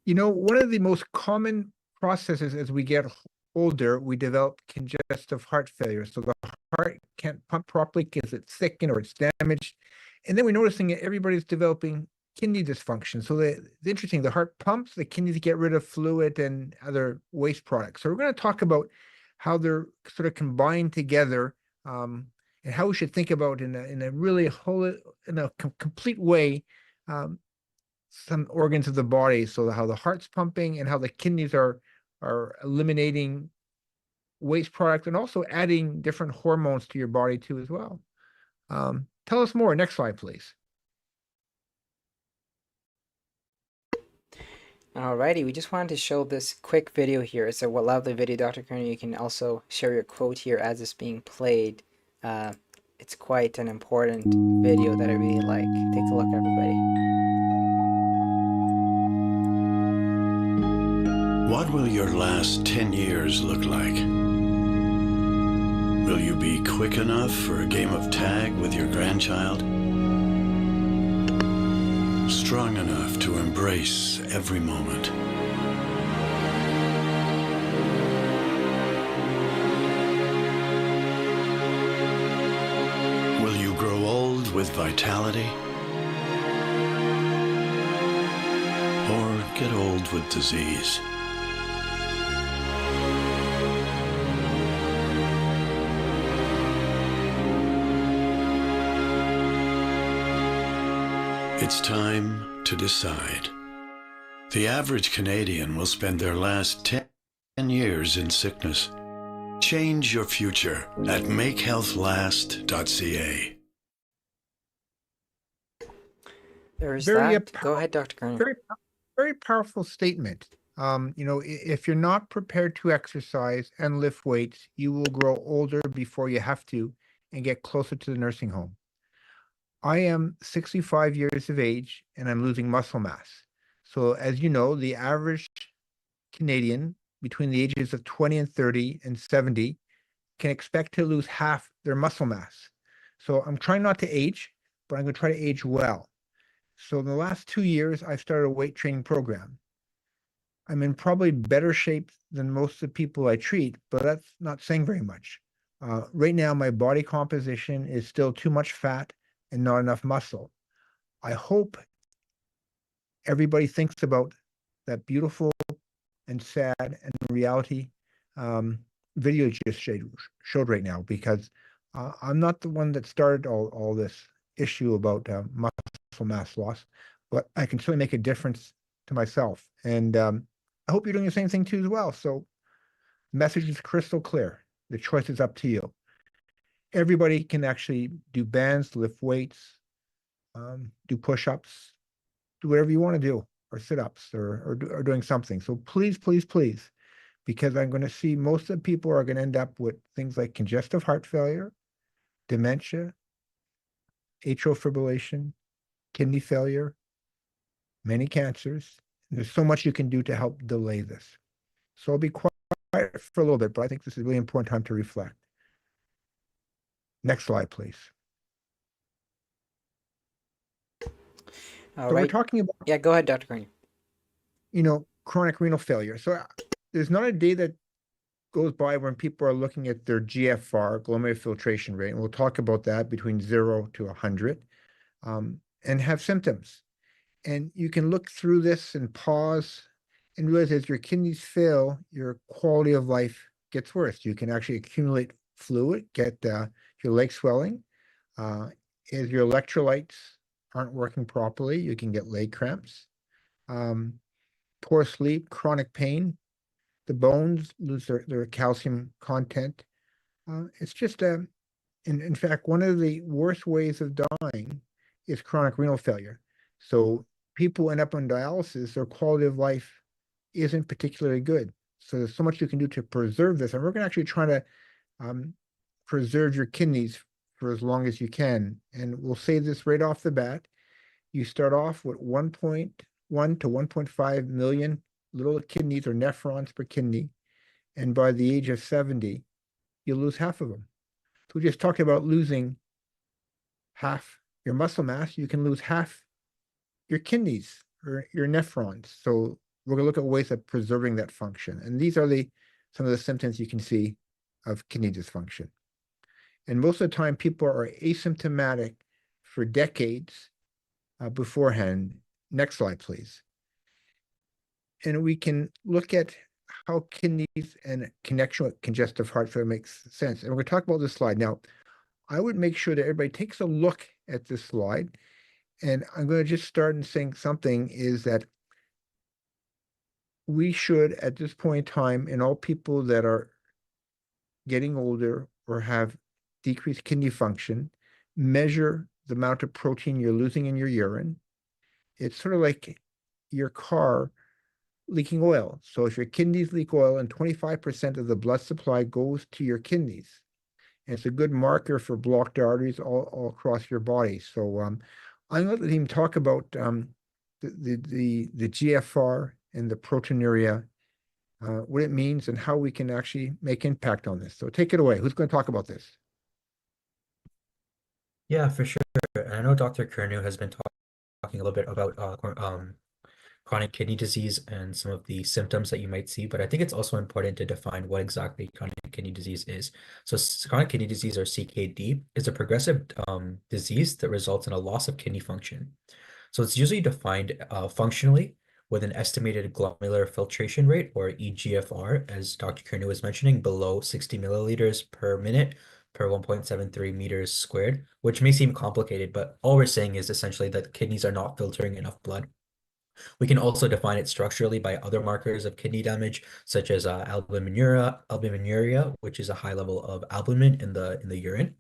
One of the most common processes as we get older, we develop congestive heart failure. So the heart can't pump properly because it's thickened or it's damaged. And then we're noticing that everybody's developing kidney dysfunction. So it's interesting, the heart pumps, the kidneys get rid of fluid and other waste products. So we're going to talk about how they're sort of combined together, and how we should think about in a really complete way, some organs of the body. So how the heart's pumping and how the kidneys are eliminating waste product and also adding different hormones to your body too as well. Tell us more. Next slide, please. Alrighty, we just wanted to show this quick video here. It's a lovely video, Dr. Curnew. You can also share your quote here as it's being played. It's quite an important video that I really like. Take a look, everybody. What will your last 10 years look like? Will you be quick enough for a game of tag with your grandchild? Strong enough to embrace every moment? Will you grow old with vitality? Or get old with disease? It's time to decide. The average Canadian will spend their last 10 years in sickness. Change your future at makehealthlast.ca. There's that. Go ahead, Dr. Curnew. Very powerful statement. If you're not prepared to exercise and lift weights, you will grow older before you have to and get closer to the nursing home. I am 65 years of age and I'm losing muscle mass. So as you know, the average Canadian between the ages of 20 and 30 and 70 can expect to lose half their muscle mass. So I'm trying not to age, but I'm going to try to age well. So in the last 2 years, I've started a weight training program. I'm in probably better shape than most of the people I treat, but that's not saying very much. Right now, my body composition is still too much fat and not enough muscle. I hope everybody thinks about that beautiful and sad and reality video you just showed right now, because I'm not the one that started all this issue about muscle mass loss, but I can certainly make a difference to myself. And I hope you're doing the same thing too as well. So the message is crystal clear. The choice is up to you. Everybody can actually do bands, lift weights, do push-ups, do whatever you want to do, or sit-ups, or doing something. So please, please, please, because I'm going to see most of the people are going to end up with things like congestive heart failure, dementia, atrial fibrillation, kidney failure, many cancers. And there's so much you can do to help delay this. So I'll be quiet for a little bit, but I think this is a really important time to reflect. Next slide, please. All so right. We're talking about... Yeah, go ahead, Dr. Curnew. Chronic renal failure. So there's not a day that goes by when people are looking at their GFR, glomerular filtration rate, and we'll talk about that between 0 to 100, and have symptoms. And you can look through this and pause and realize as your kidneys fail, your quality of life gets worse. You can actually accumulate fluid, get your leg swelling. If your electrolytes aren't working properly, you can get leg cramps. Poor sleep, chronic pain. The bones lose their calcium content. It's just in fact, one of the worst ways of dying is chronic renal failure. So people end up on dialysis, their quality of life isn't particularly good. So there's so much you can do to preserve this. And we're going to actually try to preserve your kidneys for as long as you can. And we'll say this right off the bat. You start off with 1.1 to 1.5 million little kidneys or nephrons per kidney. And by the age of 70, you'll lose half of them. So we just talked about losing half your muscle mass. You can lose half your kidneys or your nephrons. So we're going to look at ways of preserving that function. And these are some of the symptoms you can see of kidney dysfunction. And most of the time, people are asymptomatic for decades beforehand. Next slide, please. And we can look at how kidneys and connection with congestive heart failure makes sense. And we're going to talk about this slide. Now, I would make sure that everybody takes a look at this slide. And I'm going to just start in saying something is that we should, at this point in time, in all people that are getting older or have decreased kidney function, measure the amount of protein you're losing in your urine. It's sort of like your car leaking oil. So if your kidneys leak oil and 25% of the blood supply goes to your kidneys, and it's a good marker for blocked arteries all across your body. So I'm going to let him talk about the GFR and the proteinuria, what it means and how we can actually make impact on this. So take it away. Who's going to talk about this? Yeah, for sure. And I know Dr. Curnew has been talking a little bit about chronic kidney disease and some of the symptoms that you might see, but I think it's also important to define what exactly chronic kidney disease is. So chronic kidney disease, or CKD, is a progressive disease that results in a loss of kidney function. So it's usually defined functionally with an estimated glomerular filtration rate, or eGFR, as Dr. Curnew was mentioning, below 60 milliliters per minute per 1.73 meters squared, which may seem complicated, but all we're saying is essentially that kidneys are not filtering enough blood. We can also define it structurally by other markers of kidney damage, such as albuminuria, which is a high level of albumin in the urine.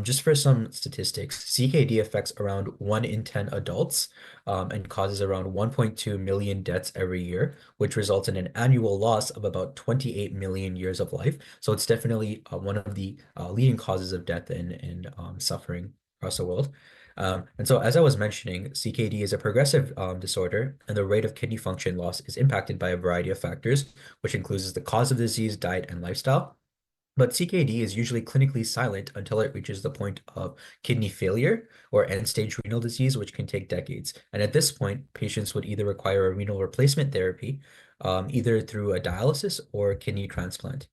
Just for some statistics, CKD affects around 1 in 10 adults and causes around 1.2 million deaths every year, which results in an annual loss of about 28 million years of life. So it's definitely one of the leading causes of death and suffering across the world. And so, as I was mentioning, CKD is a progressive disorder, and the rate of kidney function loss is impacted by a variety of factors, which includes the cause of disease, diet, and lifestyle. But CKD is usually clinically silent until it reaches the point of kidney failure or end-stage renal disease, which can take decades. And at this point, patients would either require a renal replacement therapy, either through a dialysis or kidney transplant.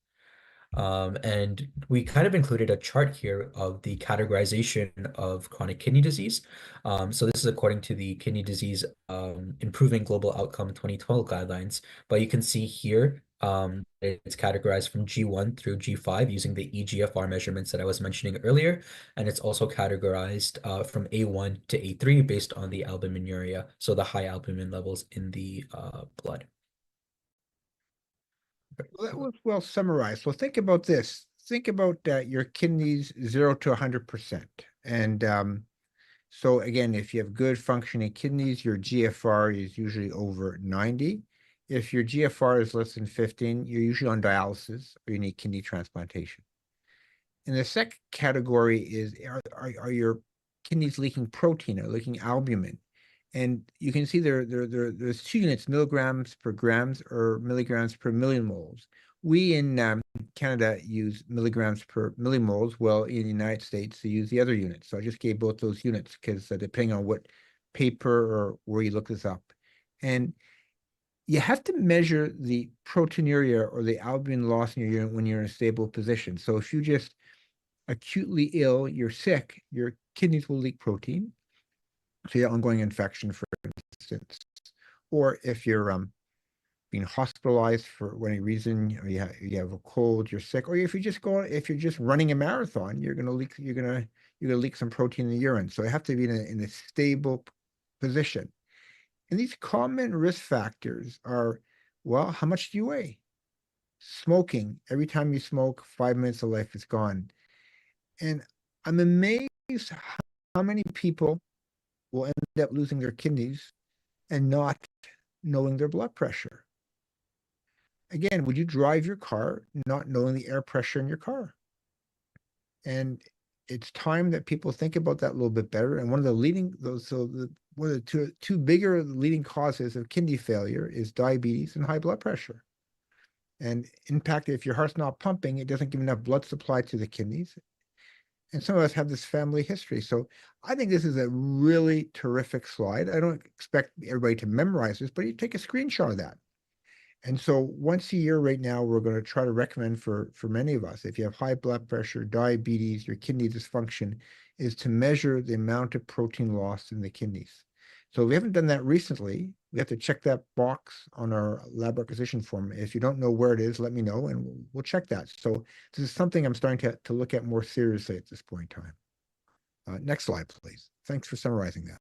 And we kind of included a chart here of the categorization of chronic kidney disease. So this is according to the Kidney Disease Improving Global Outcome 2012 guidelines. But you can see here it's categorized from G1 through G5 using the eGFR measurements that I was mentioning earlier. And it's also categorized from A1 to A3 based on the albuminuria, so the high albumin levels in the blood. Well, that was well summarized. So think about this. Think about your kidneys 0 to 100%. And so again, if you have good functioning kidneys, your GFR is usually over 90. If your GFR is less than 15, you're usually on dialysis or you need kidney transplantation. And the second category is, are your kidneys leaking protein or leaking albumin? And you can see there's 2 units, milligrams per grams or milligrams per million moles. We in Canada use milligrams per millimoles. Well, in the United States, they use the other units. So I just gave both those units because depending on what paper or where you look this up. And you have to measure the proteinuria or the albumin loss in your urine when you're in a stable position. So if you just acutely ill, you're sick, your kidneys will leak protein. So you have ongoing infection, for instance. Or if you're being hospitalized for any reason, or you have a cold, you're sick, or if you're just running a marathon, you're gonna leak some protein in the urine. So you have to be in a stable position. And these common risk factors are, well, how much do you weigh? Smoking. Every time you smoke, 5 minutes of life is gone. And I'm amazed how many people will end up losing their kidneys and not knowing their blood pressure. Again, would you drive your car not knowing the air pressure in your car? And it's time that people think about that a little bit better. And one of the two bigger leading causes of kidney failure is diabetes and high blood pressure. And in fact, if your heart's not pumping, it doesn't give enough blood supply to the kidneys. and some of us have this family history. So I think this is a really terrific slide. I don't expect everybody to memorize this, but you take a screenshot of that. And so once a year right now, we're going to try to recommend for many of us, if you have high blood pressure, diabetes, your kidney dysfunction, is to measure the amount of protein lost in the kidneys. So if we haven't done that recently, we have to check that box on our lab requisition form. If you don't know where it is, let me know and we'll check that. So this is something I'm starting to look at more seriously at this point in time. Next slide, please. Thanks for summarizing that.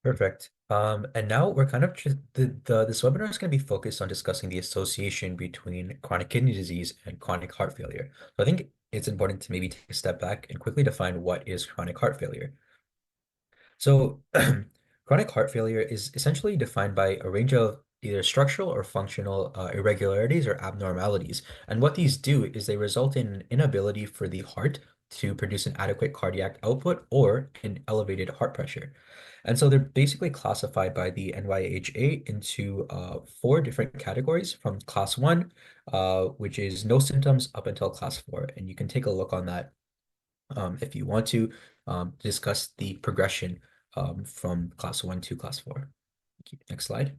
Perfect. And now we're kind of just this webinar is going to be focused on discussing the association between chronic kidney disease and chronic heart failure. So I think it's important to maybe take a step back and quickly define what is chronic heart failure. So chronic heart failure is essentially defined by a range of either structural or functional irregularities or abnormalities. And what these do is they result in an inability for the heart to produce an adequate cardiac output or an elevated heart pressure. And so they're basically classified by the NYHA into 4 different categories from class 1, which is no symptoms, up until class 4. And you can take a look on that if you want to discuss the progression from class 1 to class 4. Next slide.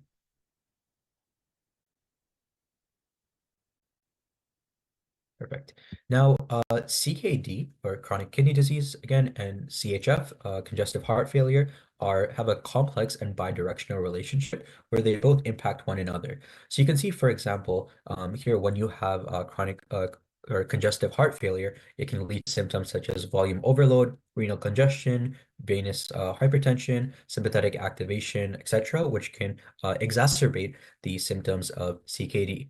Perfect. Now, CKD, or chronic kidney disease, again, and CHF, congestive heart failure, have a complex and bidirectional relationship where they both impact one another. So you can see, for example, here when you have chronic or congestive heart failure, it can lead to symptoms such as volume overload, renal congestion, venous hypertension, sympathetic activation, etc., which can exacerbate the symptoms of CKD.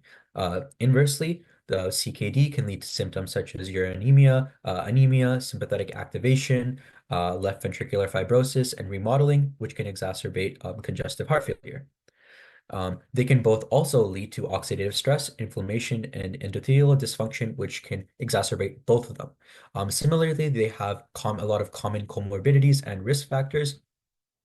Inversely, the CKD can lead to symptoms such as uremia, anemia, sympathetic activation, left ventricular fibrosis, and remodeling, which can exacerbate congestive heart failure. They can both also lead to oxidative stress, inflammation, and endothelial dysfunction, which can exacerbate both of them. Similarly, they have a lot of common comorbidities and risk factors,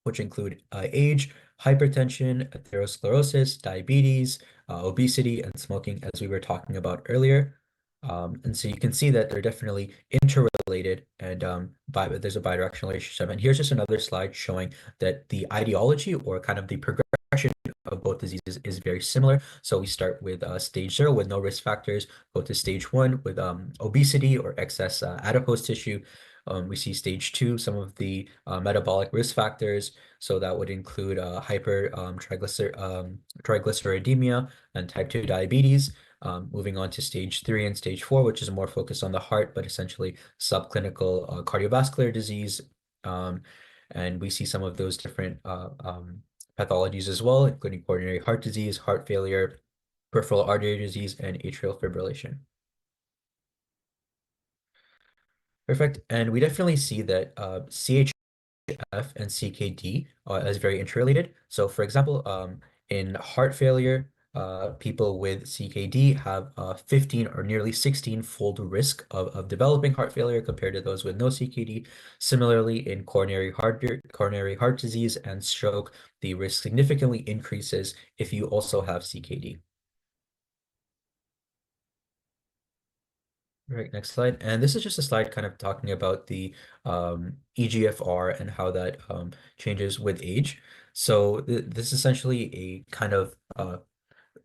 which include age, hypertension, atherosclerosis, diabetes, obesity, and smoking, as we were talking about earlier. And so you can see that they're definitely interrelated, and there's a bidirectional relationship. And here's just another slide showing that the etiology, or kind of the progression of both diseases, is very similar. So we start with stage 0 with no risk factors, go to stage 1 with obesity or excess adipose tissue. We see stage 2, some of the metabolic risk factors. So that would include triglyceridemia and type 2 diabetes. Moving on to stage 3 and stage 4, which is more focused on the heart, but essentially subclinical cardiovascular disease. And we see some of those different pathologies as well, including coronary heart disease, heart failure, peripheral artery disease, and atrial fibrillation. Perfect. And we definitely see that CHF and CKD is very interrelated. So for example, in heart failure, people with CKD have 15 or nearly 16-fold risk of developing heart failure compared to those with no CKD. Similarly, in coronary heart disease and stroke, the risk significantly increases if you also have CKD. Right, next slide. And this is just a slide kind of talking about the eGFR and how that changes with age. So this is essentially a kind of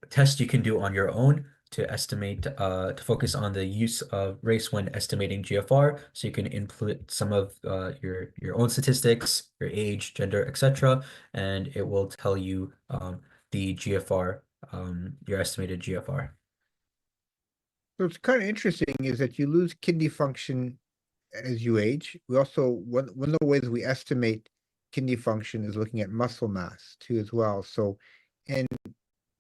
test you can do on your own to estimate, to focus on the use of race when estimating GFR. So you can input some of your own statistics, your age, gender, etc., and it will tell you the GFR, your estimated GFR. So it's kind of interesting is that you lose kidney function as you age. We also, one of the ways we estimate kidney function is looking at muscle mass too as well. So, and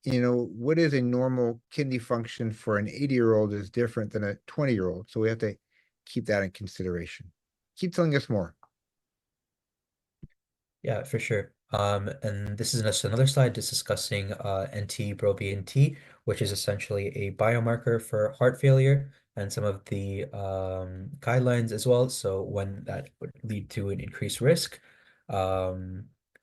what is a normal kidney function for an 80-year-old is different than a 20-year-old. So we have to keep that in consideration. Keep telling us more. Yeah, for sure. And this is just another slide just discussing NT-proBNP, which is essentially a biomarker for heart failure, and some of the guidelines as well. So when that would lead to an increased risk. So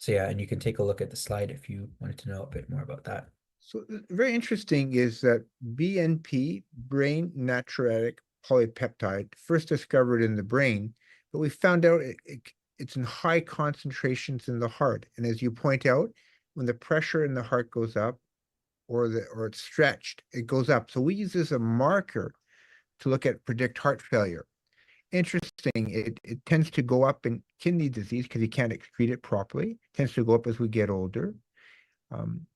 yeah, and you can take a look at the slide if you wanted to know a bit more about that. So very interesting is that BNP, brain natriuretic polypeptide, first discovered in the brain, but we found out it's in high concentrations in the heart. And as you point out, when the pressure in the heart goes up or it's stretched, it goes up. So we use this as a marker to predict heart failure. Interesting, it tends to go up in kidney disease because you can't excrete it properly. It tends to go up as we get older.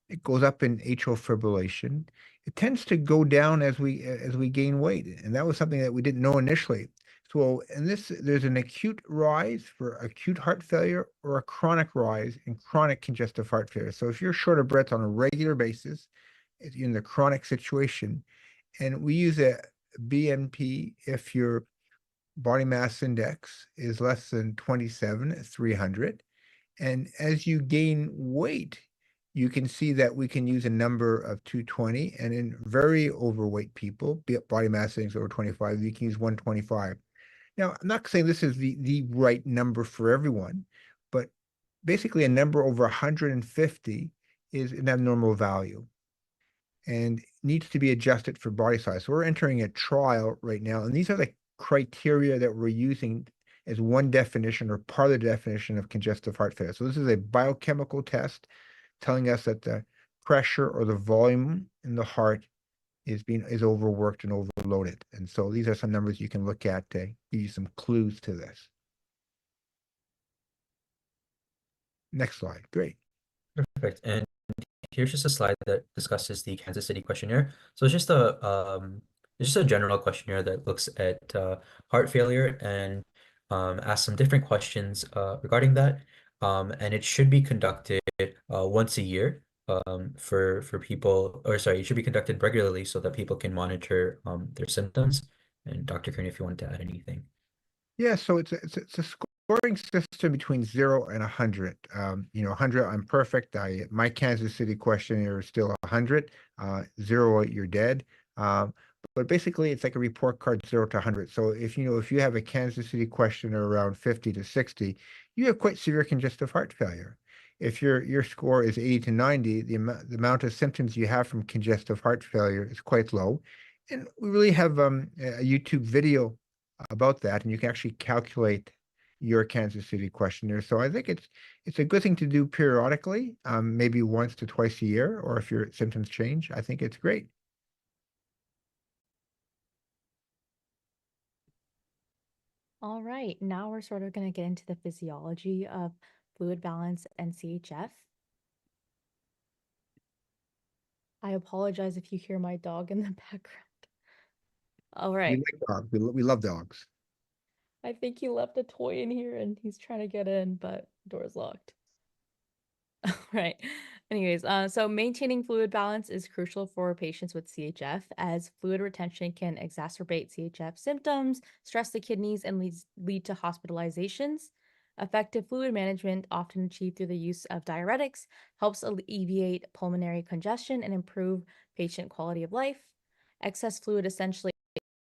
It goes up in atrial fibrillation. It tends to go down as we gain weight, and that was something that we didn't know initially. So there's an acute rise for acute heart failure or a chronic rise in chronic congestive heart failure. So if you're short of breath on a regular basis, in the chronic situation, and we use a BNP if your body mass index is less than 27 at 300. And as you gain weight, you can see that we can use a number of 220. And in very overweight people, body mass index over 25, you can use 125. Now, I'm not saying this is the right number for everyone, but basically a number over 150 is an abnormal value and needs to be adjusted for body size. So we're entering a trial right now, and these are the criteria that we're using as one definition or part of the definition of congestive heart failure. So this is a biochemical test telling us that the pressure or the volume in the heart is overworked and overloaded. And so these are some numbers you can look at to give you some clues to this. Next slide. Great. Perfect. And here's just a slide that discusses the Kansas City questionnaire. So it's just a general questionnaire that looks at heart failure and asks some different questions regarding that. And it should be conducted once a year for people, or sorry, it should be conducted regularly so that people can monitor their symptoms. And Dr. Curnew, if you want to add anything. Yeah, so it's a scoring system between 0 and 100. 100, I'm perfect. My Kansas City questionnaire is still 100. 0, you're dead. But basically, it's like a report card 0 to 100. So if you have a Kansas City questionnaire around 50 to 60, you have quite severe congestive heart failure. If your score is 80 to 90, the amount of symptoms you have from congestive heart failure is quite low. And we really have a YouTube video about that, and you can actually calculate your Kansas City questionnaire. So I think it's a good thing to do periodically, maybe once to twice a year, or if your symptoms change, I think it's great. All right, now we're sort of going to get into the physiology of fluid balance and CHF. I apologize if you hear my dog in the background. All right. We like dogs. We love dogs. I think he left a toy in here and he's trying to get in, but door's locked. All right. Anyways, so maintaining fluid balance is crucial for patients with CHF, as fluid retention can exacerbate CHF symptoms, stress the kidneys, and lead to hospitalizations. Effective fluid management, often achieved through the use of diuretics, helps alleviate pulmonary congestion and improve patient quality of life. Excess fluid essentially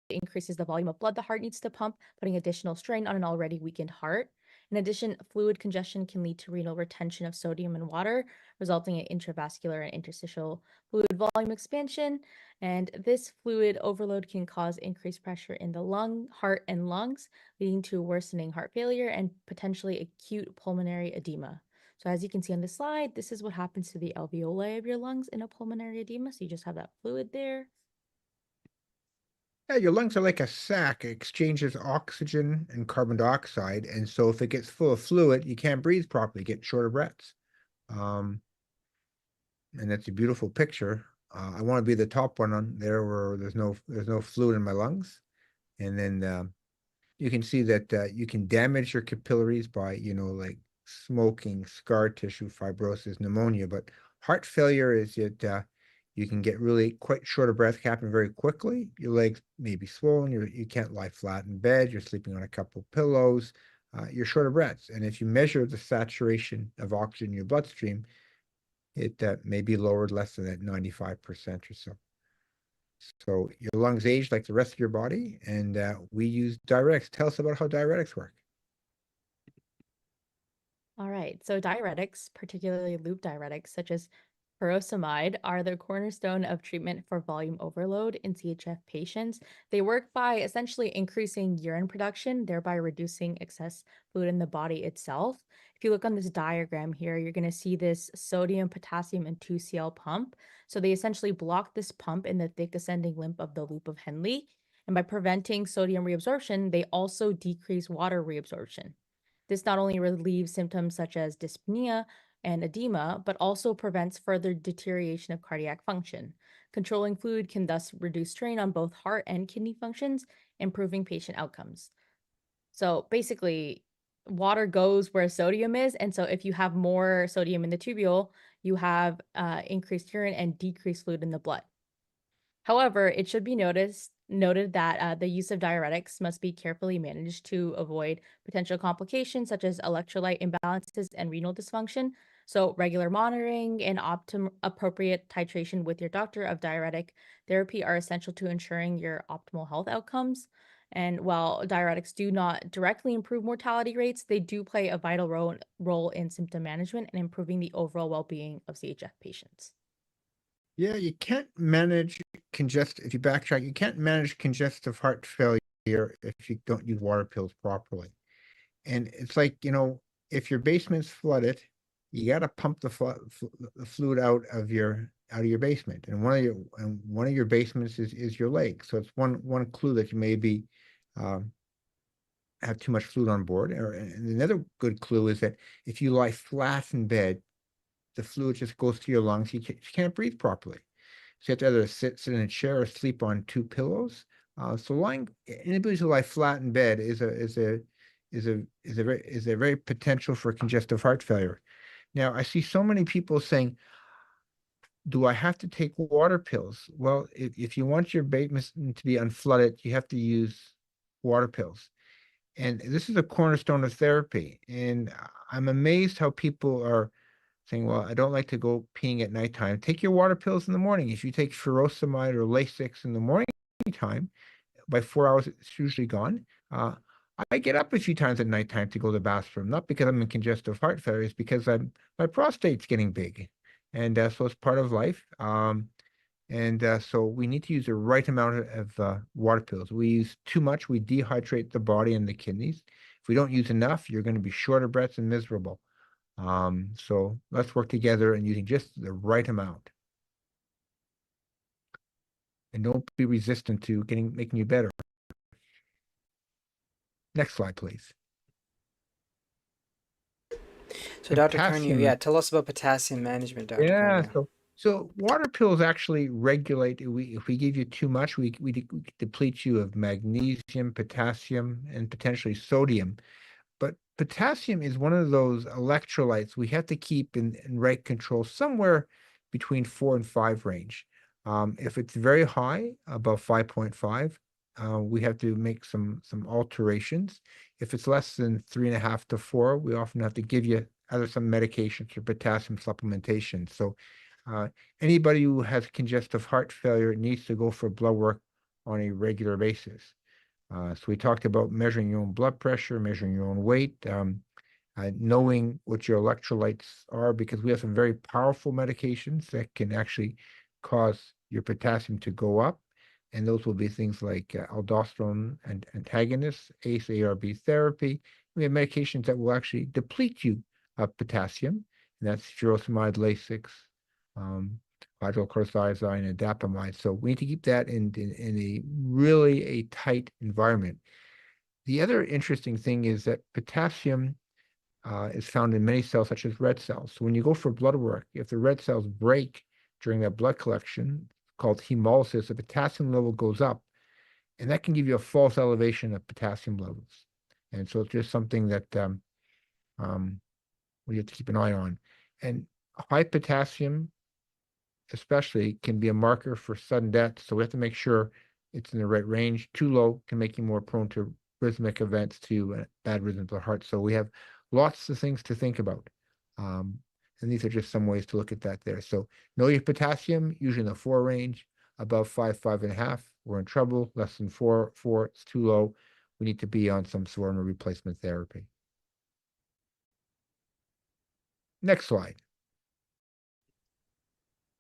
increases the volume of blood the heart needs to pump, putting additional strain on an already weakened heart. In addition, fluid congestion can lead to renal retention of sodium and water, resulting in intravascular and interstitial fluid volume expansion. And this fluid overload can cause increased pressure in the heart and lungs, leading to worsening heart failure and potentially acute pulmonary edema. So as you can see on the slide, this is what happens to the alveoli of your lungs in a pulmonary edema. So you just have that fluid there. Yeah, your lungs are like a sac. It exchanges oxygen and carbon dioxide. And so if it gets full of fluid, you can't breathe properly, get short of breaths. And that's a beautiful picture. I want to be the top one on there where there's no fluid in my lungs. And then you can see that you can damage your capillaries by, like smoking, scar tissue, fibrosis, pneumonia. But heart failure is that you can get really quite short of breath, happen very quickly. Your legs may be swollen. You can't lie flat in bed. You're sleeping on a couple of pillows. You're short of breath. And if you measure the saturation of oxygen in your bloodstream, it may be lowered less than at 95% or so. So your lungs age like the rest of your body, and we use diuretics. Tell us about how diuretics work. All right, so diuretics, particularly loop diuretics, such as furosemide are the cornerstone of treatment for volume overload in CHF patients. They work by essentially increasing urine production, thereby reducing excess fluid in the body itself. If you look on this diagram here, you're going to see this sodium, potassium, and 2Cl pump. So they essentially block this pump in the thick ascending limb of the loop of Henle. And by preventing sodium reabsorption, they also decrease water reabsorption. This not only relieves symptoms such as dyspnea and edema, but also prevents further deterioration of cardiac function. Controlling fluid can thus reduce strain on both heart and kidney functions, improving patient outcomes. So basically, water goes where sodium is. And so if you have more sodium in the tubule, you have increased urine and decreased fluid in the blood. However, it should be noted that the use of diuretics must be carefully managed to avoid potential complications such as electrolyte imbalances and renal dysfunction. So regular monitoring and appropriate titration with your doctor of diuretic therapy are essential to ensuring your optimal health outcomes. And while diuretics do not directly improve mortality rates, they do play a vital role in symptom management and improving the overall well-being of CHF patients. Yeah, you can't manage if you backtrack, you can't manage congestive heart failure if you don't use water pills properly. And it's like, if your basement's flooded, you got to pump the fluid out of your basement. And one of your basements is your leg. So it's one clue that you maybe have too much fluid on board. And another good clue is that if you lie flat in bed, the fluid just goes to your lungs. You can't breathe properly. So you have to either sit in a chair or sleep on two pillows. So inability to lie flat in bed is a very potential for congestive heart failure. Now, I see so many people saying, do I have to take water pills? Well, if you want your basement to be unflooded, you have to use water pills. And this is a cornerstone of therapy. And I'm amazed how people are saying, well, I don't like to go peeing at nighttime. Take your water pills in the morning. If you take furosemide or Lasix in the morning time, by 4 hours, it's usually gone. I get up a few times at nighttime to go to the bathroom, not because I'm in congestive heart failure, it's because my prostate's getting big. And so it's part of life. So we need to use the right amount of water pills. We use too much, we dehydrate the body and the kidneys. If we don't use enough, you're going to be short of breath and miserable. So let's work together and using just the right amount. And don't be resistant to making you better. Next slide, please. So Dr. Curnew, tell us about potassium management, Dr. Curnew. So water pills actually regulate. If we give you too much, we deplete you of magnesium, potassium, and potentially sodium. But potassium is one of those electrolytes we have to keep in right control, somewhere between 4 and 5 range. If it's very high, above 5.5, we have to make some alterations. If it's less than 3.5 to 4, we often have to give you either some medications or potassium supplementation. So anybody who has congestive heart failure needs to go for blood work on a regular basis. So we talked about measuring your own blood pressure, measuring your own weight, knowing what your electrolytes are, because we have some very powerful medications that can actually cause your potassium to go up. And those will be things like aldosterone and antagonists, ACE-ARB therapy. We have medications that will actually deplete you of potassium, and that's furosemide, Lasix, hydrochlorothiazide, and indapamide. So we need to keep that in a really tight environment. The other interesting thing is that potassium is found in many cells, such as red cells. So when you go for blood work, if the red cells break during that blood collection, called hemolysis, the potassium level goes up, and that can give you a false elevation of potassium levels. And so it's just something that we have to keep an eye on. And high potassium, especially, can be a marker for sudden death. So we have to make sure it's in the right range. Too low can make you more prone to rhythmic events, to bad rhythms of the heart. So we have lots of things to think about. And these are just some ways to look at that there. So know your potassium, usually in the 4 range, above 5, 5.5, we're in trouble. Less than 4, it's too low. We need to be on some sort of replacement therapy. Next slide.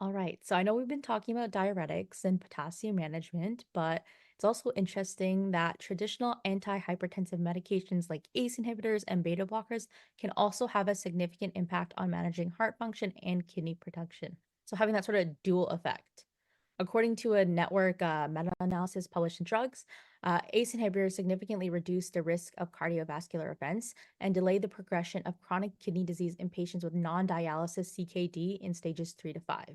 All right, so I know we've been talking about diuretics and potassium management, but it's also interesting that traditional antihypertensive medications like ACE inhibitors and beta blockers can also have a significant impact on managing heart function and kidney protection. So having that sort of dual effect. According to a network meta-analysis published in Drugs, ACE inhibitors significantly reduce the risk of cardiovascular events and delay the progression of chronic kidney disease in patients with non-dialysis CKD in stages 3 to 5.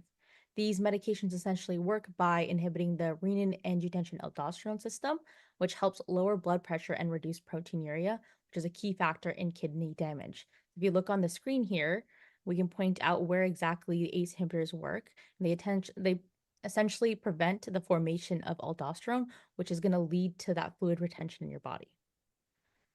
These medications essentially work by inhibiting the renin-angiotensin-aldosterone system, which helps lower blood pressure and reduce proteinuria, which is a key factor in kidney damage. If you look on the screen here, we can point out where exactly ACE inhibitors work. They essentially prevent the formation of aldosterone, which is going to lead to that fluid retention in your body.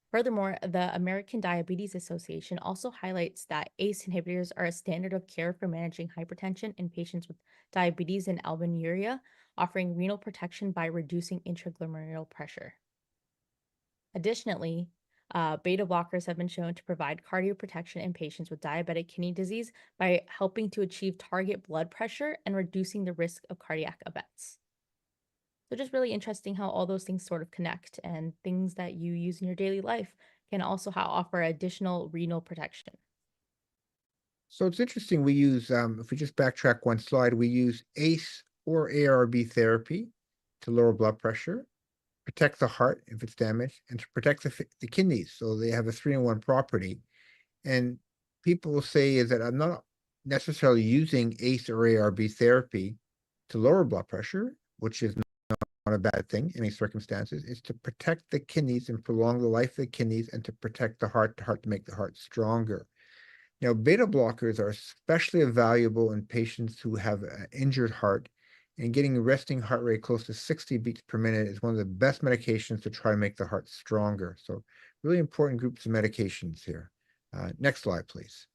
Furthermore, the American Diabetes Association also highlights that ACE inhibitors are a standard of care for managing hypertension in patients with diabetes and albuminuria, offering renal protection by reducing intraglomerular pressure. Additionally, beta blockers have been shown to provide cardioprotection in patients with diabetic kidney disease by helping to achieve target blood pressure and reducing the risk of cardiac events. So just really interesting how all those things sort of connect, and things that you use in your daily life can also offer additional renal protection. So it's interesting. We use, if we just backtrack one slide, we use ACE or ARB therapy to lower blood pressure, protect the heart if it's damaged, and to protect the kidneys. So they have a 3-in-1 property. And people will say is that I'm not necessarily using ACE or ARB therapy to lower blood pressure, which is not a bad thing in any circumstances. It's to protect the kidneys and prolong the life of the kidneys, and to protect the heart to make the heart stronger. Now, beta blockers are especially valuable in patients who have an injured heart, and getting a resting heart rate close to 60 beats per minute is one of the best medications to try to make the heart stronger. So really important groups of medications here. Next slide, please.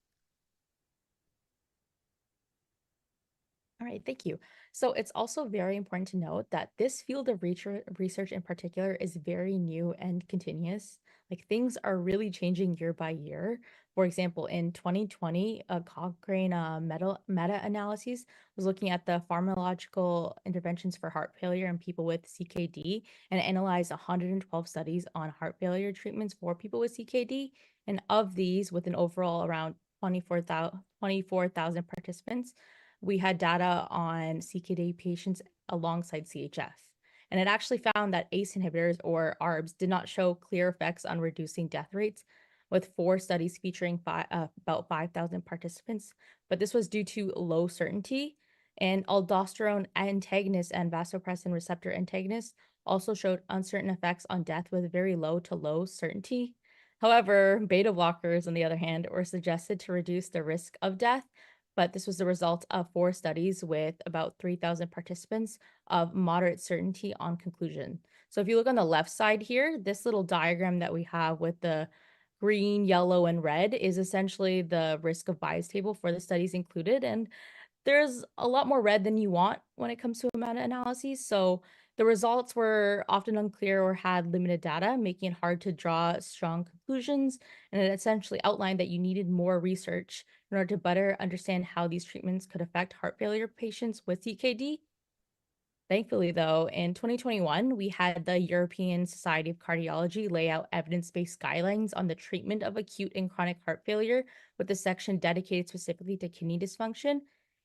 All right, thank you. So it's also very important to note that this field of research in particular is very new and continuous. Like, things are really changing year by year. For example, in 2020, a Cochrane meta-analysis was looking at the pharmacological interventions for heart failure in people with CKD, and analyzed 112 studies on heart failure treatments for people with CKD. And of these, with an overall around 24,000 participants, we had data on CKD patients alongside CHF. And it actually found that ACE inhibitors, or ARBs, did not show clear effects on reducing death rates, with 4 studies featuring about 5,000 participants. But this was due to low certainty. And aldosterone antagonists and vasopressin receptor antagonists also showed uncertain effects on death with very low to low certainty. However, beta blockers, on the other hand, were suggested to reduce the risk of death, but this was the result of 4 studies with about 3,000 participants of moderate certainty on conclusion. So if you look on the left side here, this little diagram that we have with the green, yellow, and red is essentially the risk of bias table for the studies included. And there's a lot more red than you want when it comes to a meta-analysis. So the results were often unclear or had limited data, making it hard to draw strong conclusions. And it essentially outlined that you needed more research in order to better understand how these treatments could affect heart failure patients with CKD. Thankfully, though, in 2021, we had the European Society of Cardiology lay out evidence-based guidelines on the treatment of acute and chronic heart failure, with a section dedicated specifically to kidney dysfunction.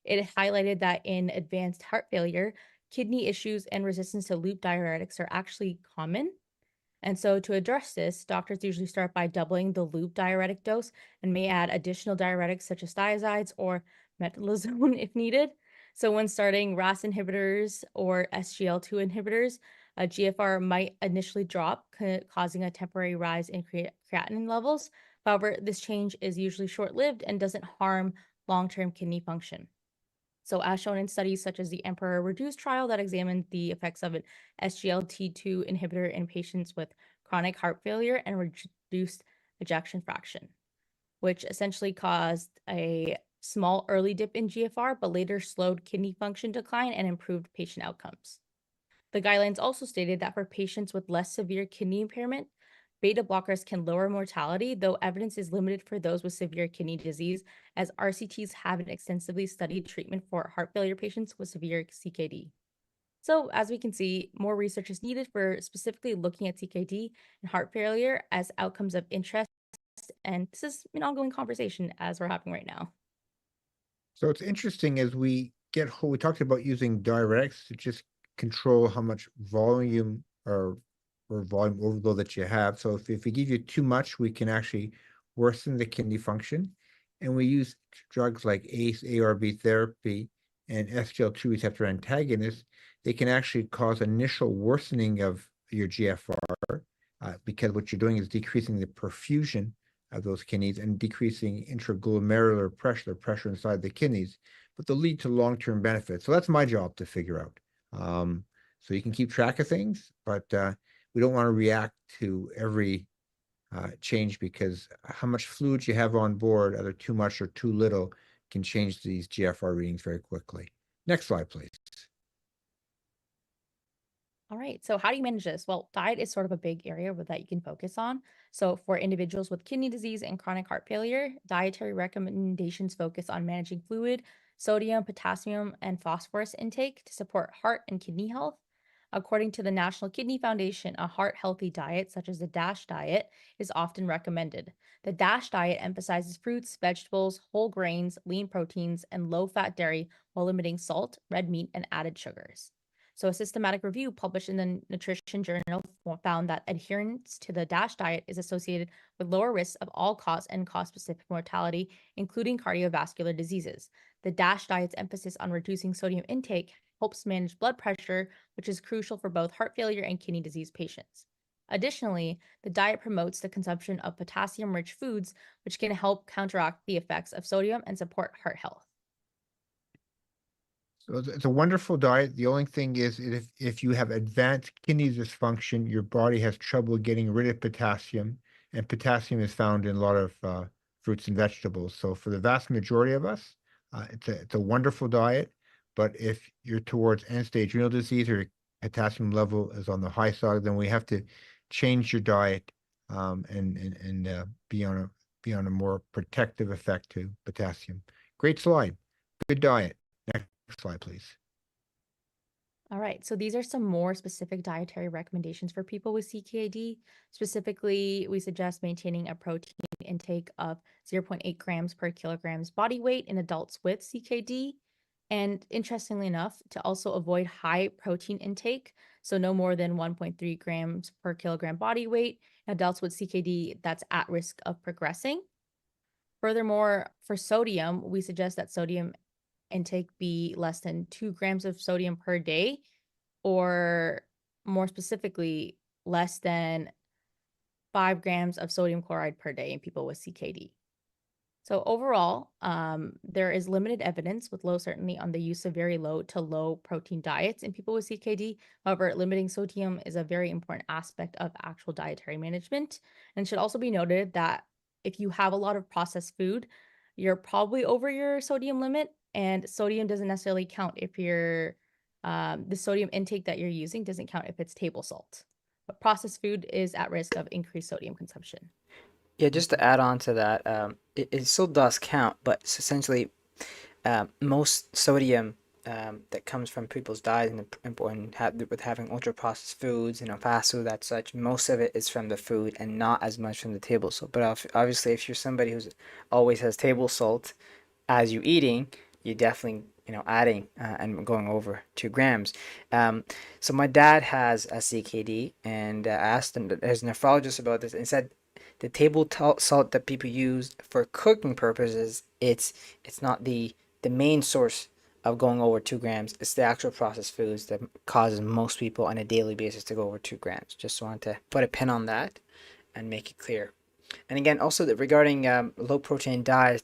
It highlighted that in advanced heart failure, kidney issues and resistance to loop diuretics are actually common. And so to address this, doctors usually start by doubling the loop diuretic dose and may add additional diuretics such as thiazides or metalazone if needed. So when starting RAAS inhibitors or SGLT2 inhibitors, a GFR might initially drop, causing a temporary rise in creatinine levels. However, this change is usually short-lived and doesn't harm long-term kidney function. So as shown in studies such as the Emperor Reduce trial that examined the effects of an SGLT2 inhibitor in patients with chronic heart failure and reduced ejection fraction, which essentially caused a small early dip in GFR, but later slowed kidney function decline and improved patient outcomes. The guidelines also stated that for patients with less severe kidney impairment, Beta blockers can lower mortality, though evidence is limited for those with severe kidney disease, as RCTs haven't extensively studied treatment for heart failure patients with severe CKD. So, as we can see, more research is needed for specifically looking at CKD and heart failure as outcomes of interest, and this is an ongoing conversation as we're having right now. So it's interesting as we talked about using diuretics to just control how much volume or volume overload that you have. So if we give you too much, we can actually worsen the kidney function. And we use drugs like ACE, ARB therapy, and SGLT2 receptor antagonists. They can actually cause initial worsening of your GFR because what you're doing is decreasing the perfusion of those kidneys and decreasing intraglomerular pressure, the pressure inside the kidneys, but they'll lead to long-term benefits. So that's my job to figure out. So you can keep track of things, but we don't want to react to every change because how much fluid you have on board, either too much or too little, can change these GFR readings very quickly. Next slide, please. All right, so how do you manage this? Well, diet is sort of a big area that you can focus on. So for individuals with kidney disease and chronic heart failure, dietary recommendations focus on managing fluid, sodium, potassium, and phosphorus intake to support heart and kidney health. According to the National Kidney Foundation, a heart-healthy diet, such as the DASH diet, is often recommended. The DASH diet emphasizes fruits, vegetables, whole grains, lean proteins, and low-fat dairy while limiting salt, red meat, and added sugars. So a systematic review published in the Nutrition Journal found that adherence to the DASH diet is associated with lower risks of all-cause and cause-specific mortality, including cardiovascular diseases. The DASH diet's emphasis on reducing sodium intake helps manage blood pressure, which is crucial for both heart failure and kidney disease patients. Additionally, the diet promotes the consumption of potassium-rich foods, which can help counteract the effects of sodium and support heart health. So it's a wonderful diet. The only thing is if you have advanced kidney dysfunction, your body has trouble getting rid of potassium, and potassium is found in a lot of fruits and vegetables. So for the vast majority of us, it's a wonderful diet. But if you're towards end-stage renal disease or your potassium level is on the high side, then we have to change your diet and be on a more protective effect to potassium. Great slide. Good diet. Next slide, please. All right, so these are some more specific dietary recommendations for people with CKD. Specifically, we suggest maintaining a protein intake of 0.8 grams per kilograms body weight in adults with CKD. And interestingly enough, to also avoid high protein intake, so no more than 1.3 grams per kilogram body weight in adults with CKD that's at risk of progressing. Furthermore, for sodium, we suggest that sodium intake be less than 2 grams of sodium per day, or more specifically, less than 5 grams of sodium chloride per day in people with CKD. So overall, there is limited evidence with low certainty on the use of very low to low protein diets in people with CKD. However, limiting sodium is a very important aspect of actual dietary management. And it should also be noted that if you have a lot of processed food, you're probably over your sodium limit, and sodium doesn't necessarily count if you're the sodium intake that you're using doesn't count if it's table salt. But processed food is at risk of increased sodium consumption. Yeah, just to add on to that, it still does count, but it's essentially most sodium that comes from people's diet with having ultra processed foods, fast food, that such, most of it is from the food and not as much from the table salt. But obviously, if you're somebody who's always has table salt as you eating, you're definitely adding and going over 2 grams. So my dad has a CKD, and I asked him, his nephrologist, about this, and said the table salt that people use for cooking purposes, it's not the main source of going over 2 grams. It's the actual processed foods that causes most people on a daily basis to go over 2 grams. Just wanted to put a pin on that and make it clear. And again, also regarding low protein diets,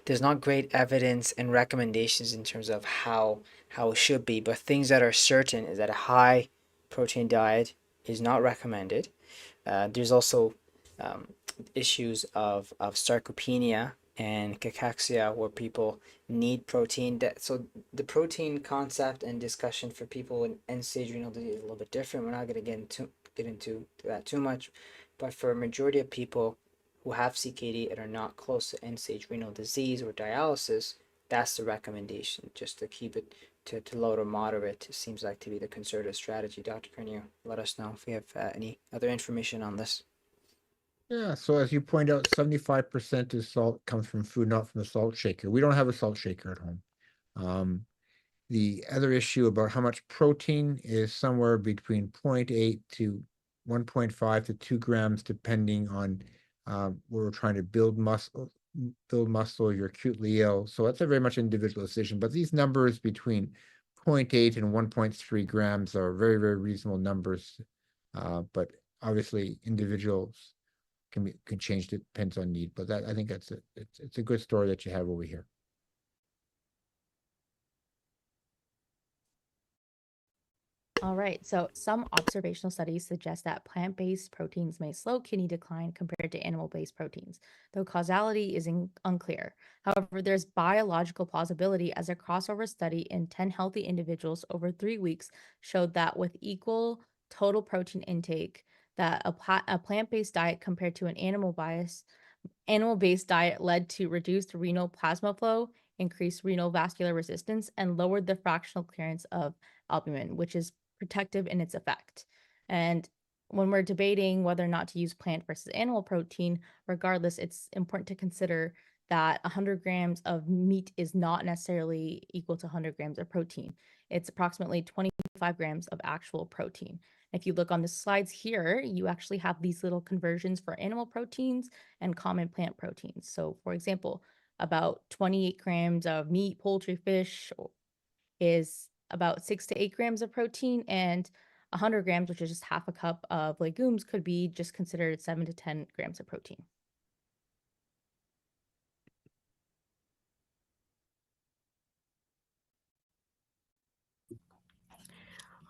there's not great evidence and recommendations in terms of how it should be, but things that are certain is that a high protein diet is not recommended. There's also issues of sarcopenia and cachexia, where people need protein. So the protein concept and discussion for people in end-stage renal disease is a little bit different. We're not going to get into that too much, but for a majority of people who have CKD and are not close to end-stage renal disease or dialysis, that's the recommendation, just to keep it to low to moderate. It seems like to be the conservative strategy. Dr. Curnew, let us know if you have any other information on this. Yeah, so as you point out, 75% of salt comes from food, not from the salt shaker. We don't have a salt shaker at home. The other issue about how much protein is somewhere between 0.8 to 1.5 to 2 grams, depending on where we're trying to build muscle, you're acutely ill. So that's a very much individual decision. But these numbers between 0.8 and 1.3 grams are very, very reasonable numbers. But obviously, individuals can change, depends on need. But I think it's a good story that you have over here. All right, so some observational studies suggest that plant-based proteins may slow kidney decline compared to animal-based proteins, though causality is unclear. However, there's biological plausibility, as a crossover study in 10 healthy individuals over 3 weeks showed that with equal total protein intake, that a plant-based diet compared to an animal-based diet led to reduced renal plasma flow, increased renal vascular resistance, and lowered the fractional clearance of albumin, which is protective in its effect. And when we're debating whether or not to use plant versus animal protein, regardless, it's important to consider that 100 grams of meat is not necessarily equal to 100 grams of protein. It's approximately 25 grams of actual protein. If you look on the slides here, you actually have these little conversions for animal proteins and common plant proteins. So for example, about 28 grams of meat, poultry, fish is about 6 to 8 grams of protein, and 100 grams, which is just half a cup of legumes, could be just considered 7 to 10 grams of protein.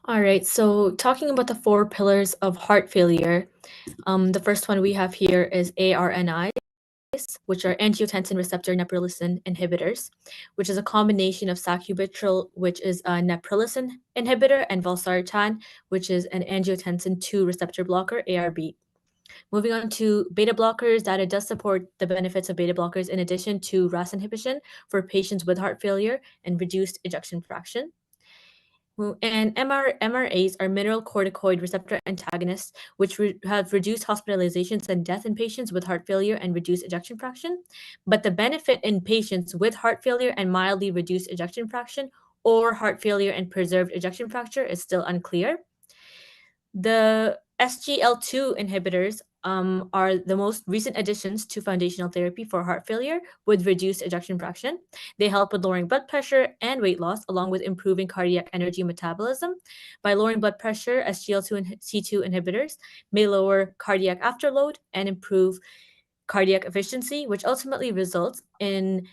All right, so talking about the 4 pillars of heart failure, the first one we have here is ARNI, which are angiotensin receptor neprilysin inhibitors, which is a combination of sacubitril, which is a neprilysin inhibitor, and valsartan, which is an angiotensin 2 receptor blocker, ARB. Moving on to beta blockers, data does support the benefits of beta blockers in addition to RAAS inhibition for patients with heart failure and reduced ejection fraction. And MRAs are mineralocorticoid receptor antagonists, which have reduced hospitalizations and death in patients with heart failure and reduced ejection fraction. But the benefit in patients with heart failure and mildly reduced ejection fraction, or heart failure and preserved ejection fraction, is still unclear. The SGL2 inhibitors are the most recent additions to foundational therapy for heart failure with reduced ejection fraction. They help with lowering blood pressure and weight loss, along with improving cardiac energy metabolism. By lowering blood pressure, SGL2 and C2 inhibitors may lower cardiac afterload and improve cardiac efficiency, which ultimately results in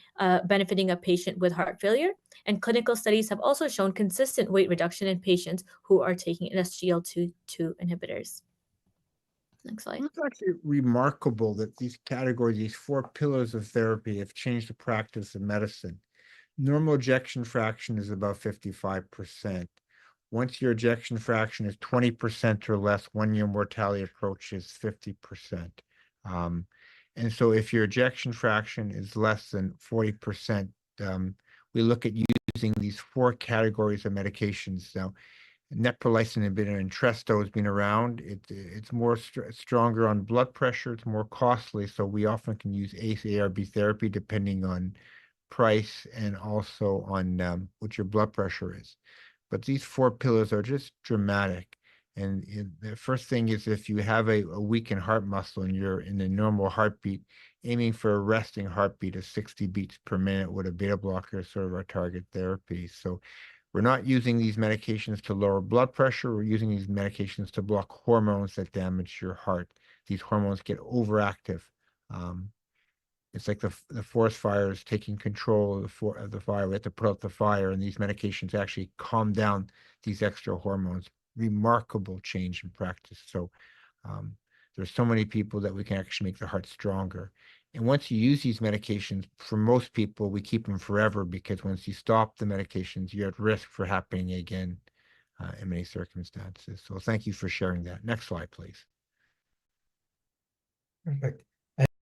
benefiting a patient with heart failure. And clinical studies have also shown consistent weight reduction in patients who are taking SGLT2 inhibitors. Next slide. It's actually remarkable that these categories, these 4 pillars of therapy, have changed the practice of medicine. Normal ejection fraction is about 55%. Once your ejection fraction is 20% or less, 1-year mortality approaches 50%. And so if your ejection fraction is less than 40%, we look at using these 4 categories of medications. Now, neprilysin inhibitor and Entresto has been around. It's more stronger on blood pressure. It's more costly, so we often can use ACE-ARB therapy depending on price and also on what your blood pressure is. But these 4 pillars are just dramatic. And the first thing is, if you have a weakened heart muscle and you're in a normal heartbeat, aiming for a resting heartbeat of 60 beats per minute with a beta blocker is sort of our target therapy. So we're not using these medications to lower blood pressure. We're using these medications to block hormones that damage your heart. These hormones get overactive. It's like the forest fire is taking control of the fire. We have to put out the fire, and these medications actually calm down these extra hormones. Remarkable change in practice. So there's so many people that we can actually make the heart stronger. And once you use these medications, for most people, we keep them forever because once you stop the medications, you're at risk for happening again in many circumstances. So thank you for sharing that. Next slide, please. Perfect.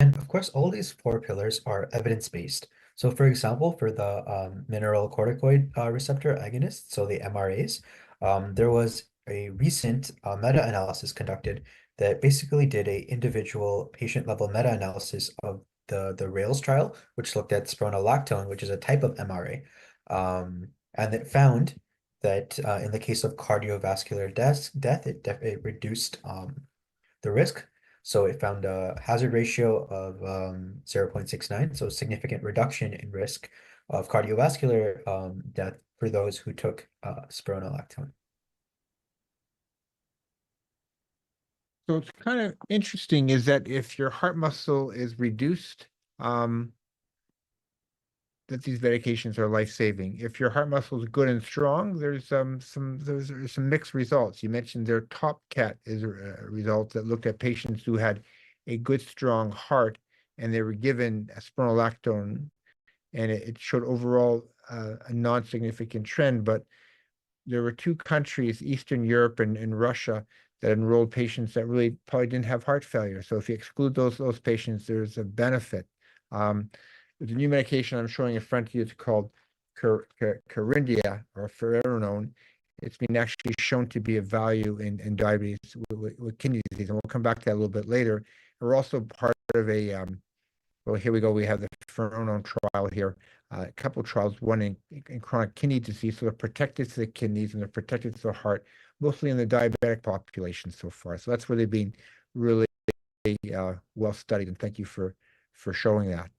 And of course, all these four pillars are evidence-based. So for example, for the mineralocorticoid receptor agonists, so the MRAs, there was a recent meta-analysis conducted that basically did a individual patient-level meta-analysis of the RAAS trial, which looked at spironolactone, which is a type of MRA. And it found that in the case of cardiovascular death, it reduced the risk. So it found a hazard ratio of 0.69, so a significant reduction in risk of cardiovascular death for those who took spironolactone. So it's kind of interesting is that if your heart muscle is reduced, that these medications are life-saving. If your heart muscle is good and strong, there's some mixed results. You mentioned their top cat is a result that looked at patients who had a good, strong heart, and they were given a spironolactone, and it showed overall a non-significant trend. But there were two countries, Eastern Europe and Russia, that enrolled patients that really probably didn't have heart failure. So if you exclude those patients, there's a benefit. The new medication I'm showing in front of you is called Kerendia or Finerenone. It's been actually shown to be of value in diabetes with kidney disease, and we'll come back to that a little bit later. We're also part of a well, here we go. We have the Finerenone trial here. A couple of trials, one in chronic kidney disease, so they're protected to the kidneys and they're protected to the heart, mostly in the diabetic population so far. So that's where they've been really well studied, and thank you for showing that.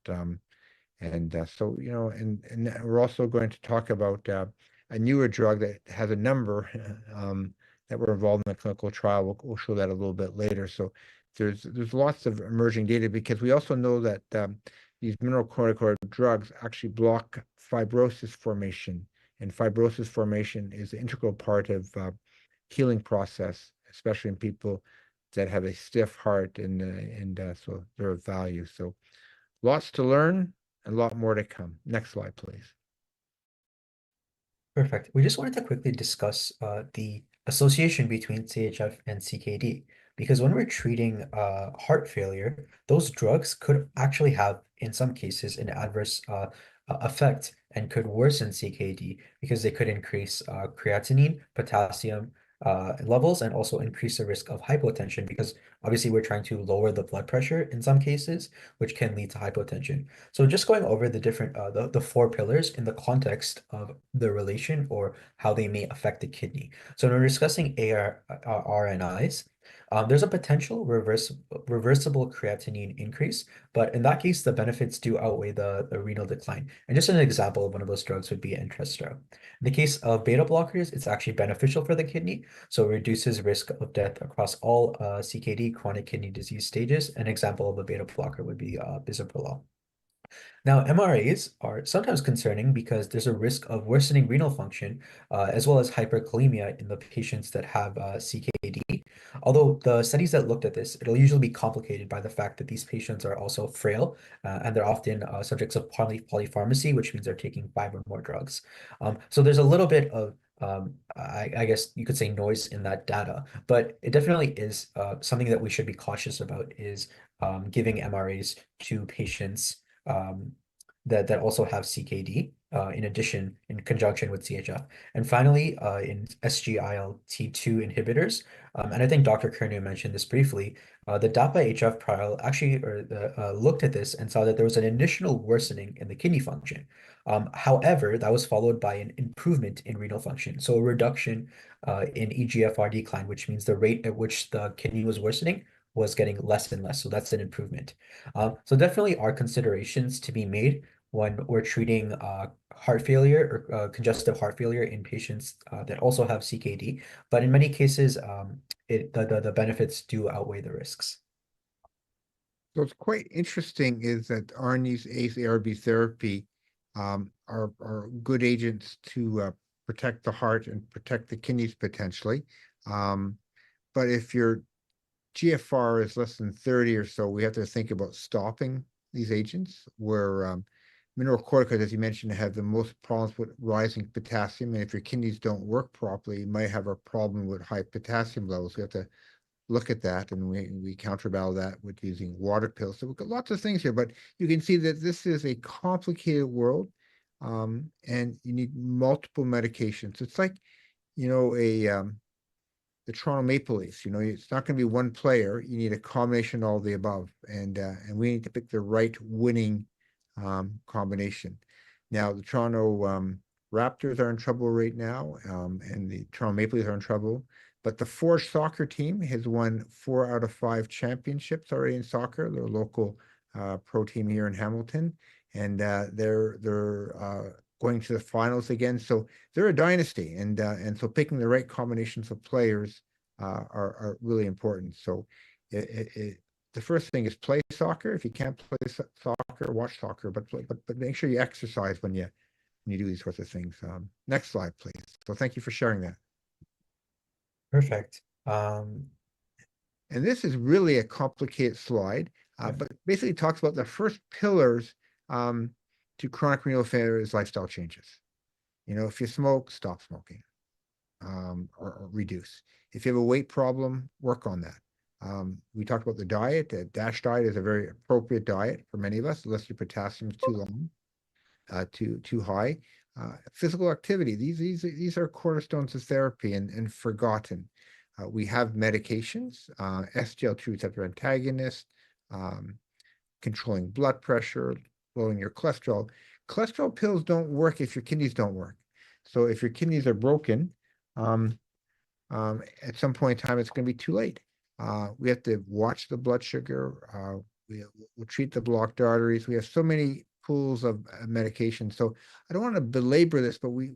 So, you know, and we're also going to talk about a newer drug that has a number that were involved in the clinical trial. We'll show that a little bit later. So there's lots of emerging data because we also know that these mineralocorticoid drugs actually block fibrosis formation, and fibrosis formation is an integral part of healing process, especially in people that have a stiff heart, and so they're of value. So lots to learn. A lot more to come. Next slide, please. Perfect. We just wanted to quickly discuss the association between CHF and CKD, because when we're treating heart failure, those drugs could actually have, in some cases, an adverse effect and could worsen CKD because they could increase creatinine, potassium levels, and also increase the risk of hypotension because obviously we're trying to lower the blood pressure in some cases, which can lead to hypotension. So just going over the different the four pillars in the context of the relation or how they may affect the kidney. So when we're discussing ARNIs, there's a potential reversible creatinine increase, but in that case, the benefits do outweigh the renal decline. And just an example of one of those drugs would be Entresto. In the case of beta blockers, it's actually beneficial for the kidney, so it reduces risk of death across all CKD, chronic kidney disease stages. An example of a beta blocker would be bisoprolol. Now, MRAs are sometimes concerning because there's a risk of worsening renal function, as well as hyperkalemia in the patients that have CKD. Although the studies that looked at this, it'll usually be complicated by the fact that these patients are also frail, and they're often subjects of polypharmacy, which means they're taking 5 or more drugs. So there's a little bit of I guess you could say noise in that data, but it definitely is something that we should be cautious about is giving MRAs to patients that also have CKD in addition in conjunction with CHF. And finally, in SGLT2 inhibitors, and I think Dr. Curnew mentioned this briefly, the DAPA-HF trial actually looked at this and saw that there was an initial worsening in the kidney function. However, that was followed by an improvement in renal function. So a reduction in eGFR decline, which means the rate at which the kidney was worsening was getting less and less. So that's an improvement. So definitely are considerations to be made when we're treating heart failure or congestive heart failure in patients that also have CKD. But in many cases, the benefits do outweigh the risks. So it's quite interesting is that ARNI's ACE-ARB therapy are good agents to protect the heart and protect the kidneys potentially. But if your GFR is less than 30 or so, we have to think about stopping these agents, where mineralocorticoids, as you mentioned, have the most problems with rising potassium. And if your kidneys don't work properly, you might have a problem with high potassium levels. We have to look at that, and we counterbalance that with using water pills. So we've got lots of things here, but you can see that this is a complicated world, and you need multiple medications. It's like, the Toronto Maple Leafs. It's not going to be one player. You need a combination of all the above, and we need to pick the right winning combination. Now, the Toronto Raptors are in trouble right now, and the Toronto Maple Leafs are in trouble. But the Forge soccer team has won 4 out of 5 championships already in soccer. They're a local pro team here in Hamilton, and they're going to the finals again. So they're a dynasty, and so picking the right combinations of players are really important. So the first thing is play soccer. If you can't play soccer, watch soccer, but make sure you exercise when you do these sorts of things. Next slide, please. So thank you for sharing that. Perfect. And this is really a complicated slide, but basically talks about the first pillars to chronic renal failure is lifestyle changes. If you smoke, stop smoking, or reduce. If you have a weight problem, work on that. We talked about the diet. The DASH diet is a very appropriate diet for many of us, unless your potassium is too long, too high. Physical activity. These are cornerstones of therapy and forgotten. We have medications, SGLT2 receptor antagonist, controlling blood pressure, lowering your cholesterol. Cholesterol pills don't work if your kidneys don't work. So if your kidneys are broken, at some point in time, it's going to be too late. We have to watch the blood sugar. We'll treat the blocked arteries. We have so many pools of medication. So I don't want to belabor this, but we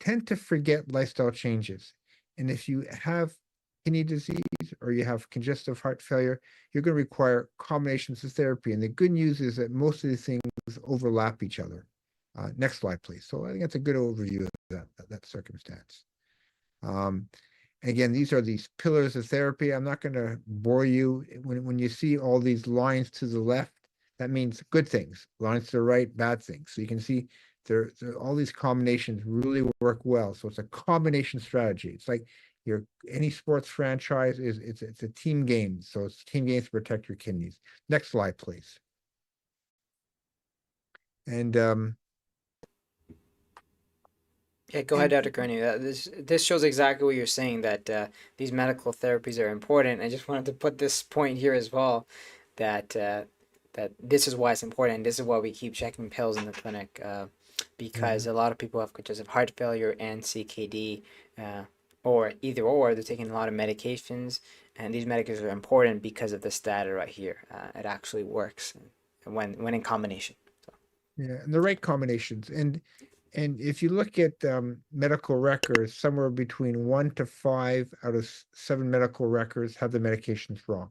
tend to forget lifestyle changes. And if you have kidney disease or you have congestive heart failure, you're going to require combinations of therapy. And the good news is that most of these things overlap each other. Next slide, please. So I think that's a good overview of that circumstance. Again, these are these pillars of therapy. I'm not going to bore you. When you see all these lines to the left, that means good things. Lines to the right, bad things. So you can see there all these combinations really work well. So it's a combination strategy. It's like any sports franchise it's a team game. So it's team games to protect your kidneys. Next slide, please. And yeah, go ahead, Dr. Curnew. This shows exactly what you're saying, that these medical therapies are important. I just wanted to put this point here as well, that this is why it's important. This is why we keep checking pills in the clinic, because a lot of people have congestive heart failure and CKD, or either or. They're taking a lot of medications, and these medications are important because of this data right here. It actually works when in combination. So. Yeah, and the right combinations. And if you look at medical records, somewhere between 1 to 5 out of 7 medical records have the medications wrong.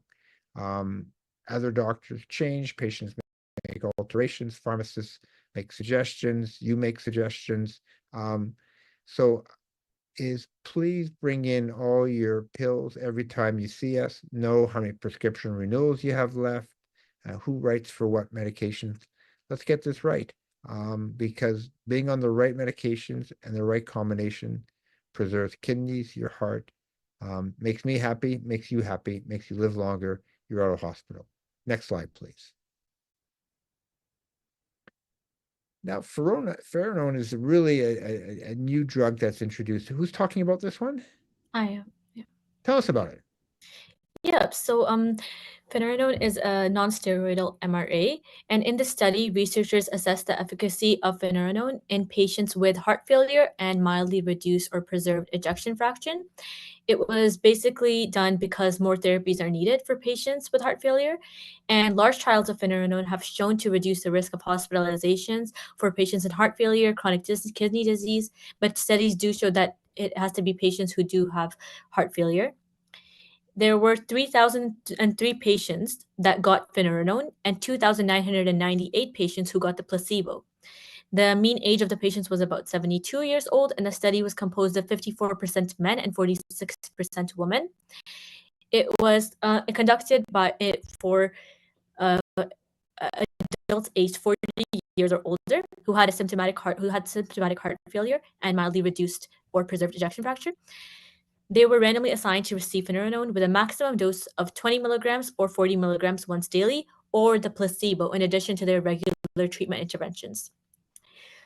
Other doctors change, patients make alterations, pharmacists make suggestions, you make suggestions. So please bring in all your pills every time you see us, know how many prescription renewals you have left, who writes for what medications. Let's get this right, because being on the right medications and the right combination preserves kidneys, your heart, makes me happy, makes you happy, makes you live longer. You're out of hospital. Next slide, please. Now, Finerenone is really a new drug that's introduced. Who's talking about this one? I am. Yeah. Tell us about it. Yeah, so Finerenone is a non-steroidal MRA, and in the study, researchers assessed the efficacy of Finerenone in patients with heart failure and mildly reduced or preserved ejection fraction. It was basically done because more therapies are needed for patients with heart failure, and large trials of Finerenone have shown to reduce the risk of hospitalizations for patients in heart failure, chronic kidney disease, but studies do show that it has to be patients who do have heart failure. There were 3,003 patients that got Finerenone and 2,998 patients who got the placebo. The mean age of the patients was about 72 years old, and the study was composed of 54% men and 46% women. It was conducted for adults adults aged 40 years or older who had symptomatic heart failure and mildly reduced or preserved ejection fraction. They were randomly assigned to receive Finerenone with a maximum dose of 20 milligrams or 40 milligrams once daily, or the placebo, in addition to their regular treatment interventions.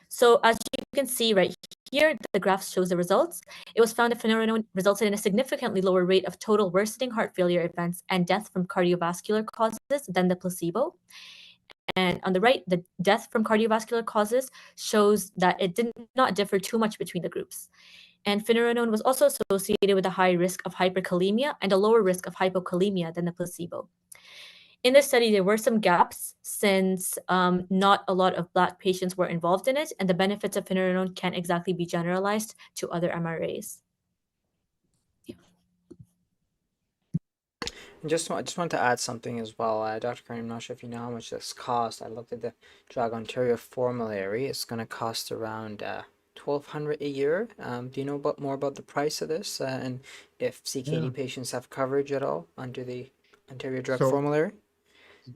So as you can see right here, the graph shows the results. It was found that Finerenone resulted in a significantly lower rate of total worsening heart failure events and death from cardiovascular causes than the placebo. And on the right, the death from cardiovascular causes shows that it did not differ too much between the groups. And Finerenone was also associated with a high risk of hyperkalemia and a lower risk of hypokalemia than the placebo. In this study, there were some gaps since not a lot of Black patients were involved in it, and the benefits of Finerenone can't exactly be generalized to other MRAs. And just want to add something as well. Dr. Curnew, I'm not sure if you know how much this costs. I looked at the Drug Ontario formulary. It's going to cost around $1,200 a year. Do you know more about the price of this and if CKD patients have coverage at all under the Ontario drug formulary?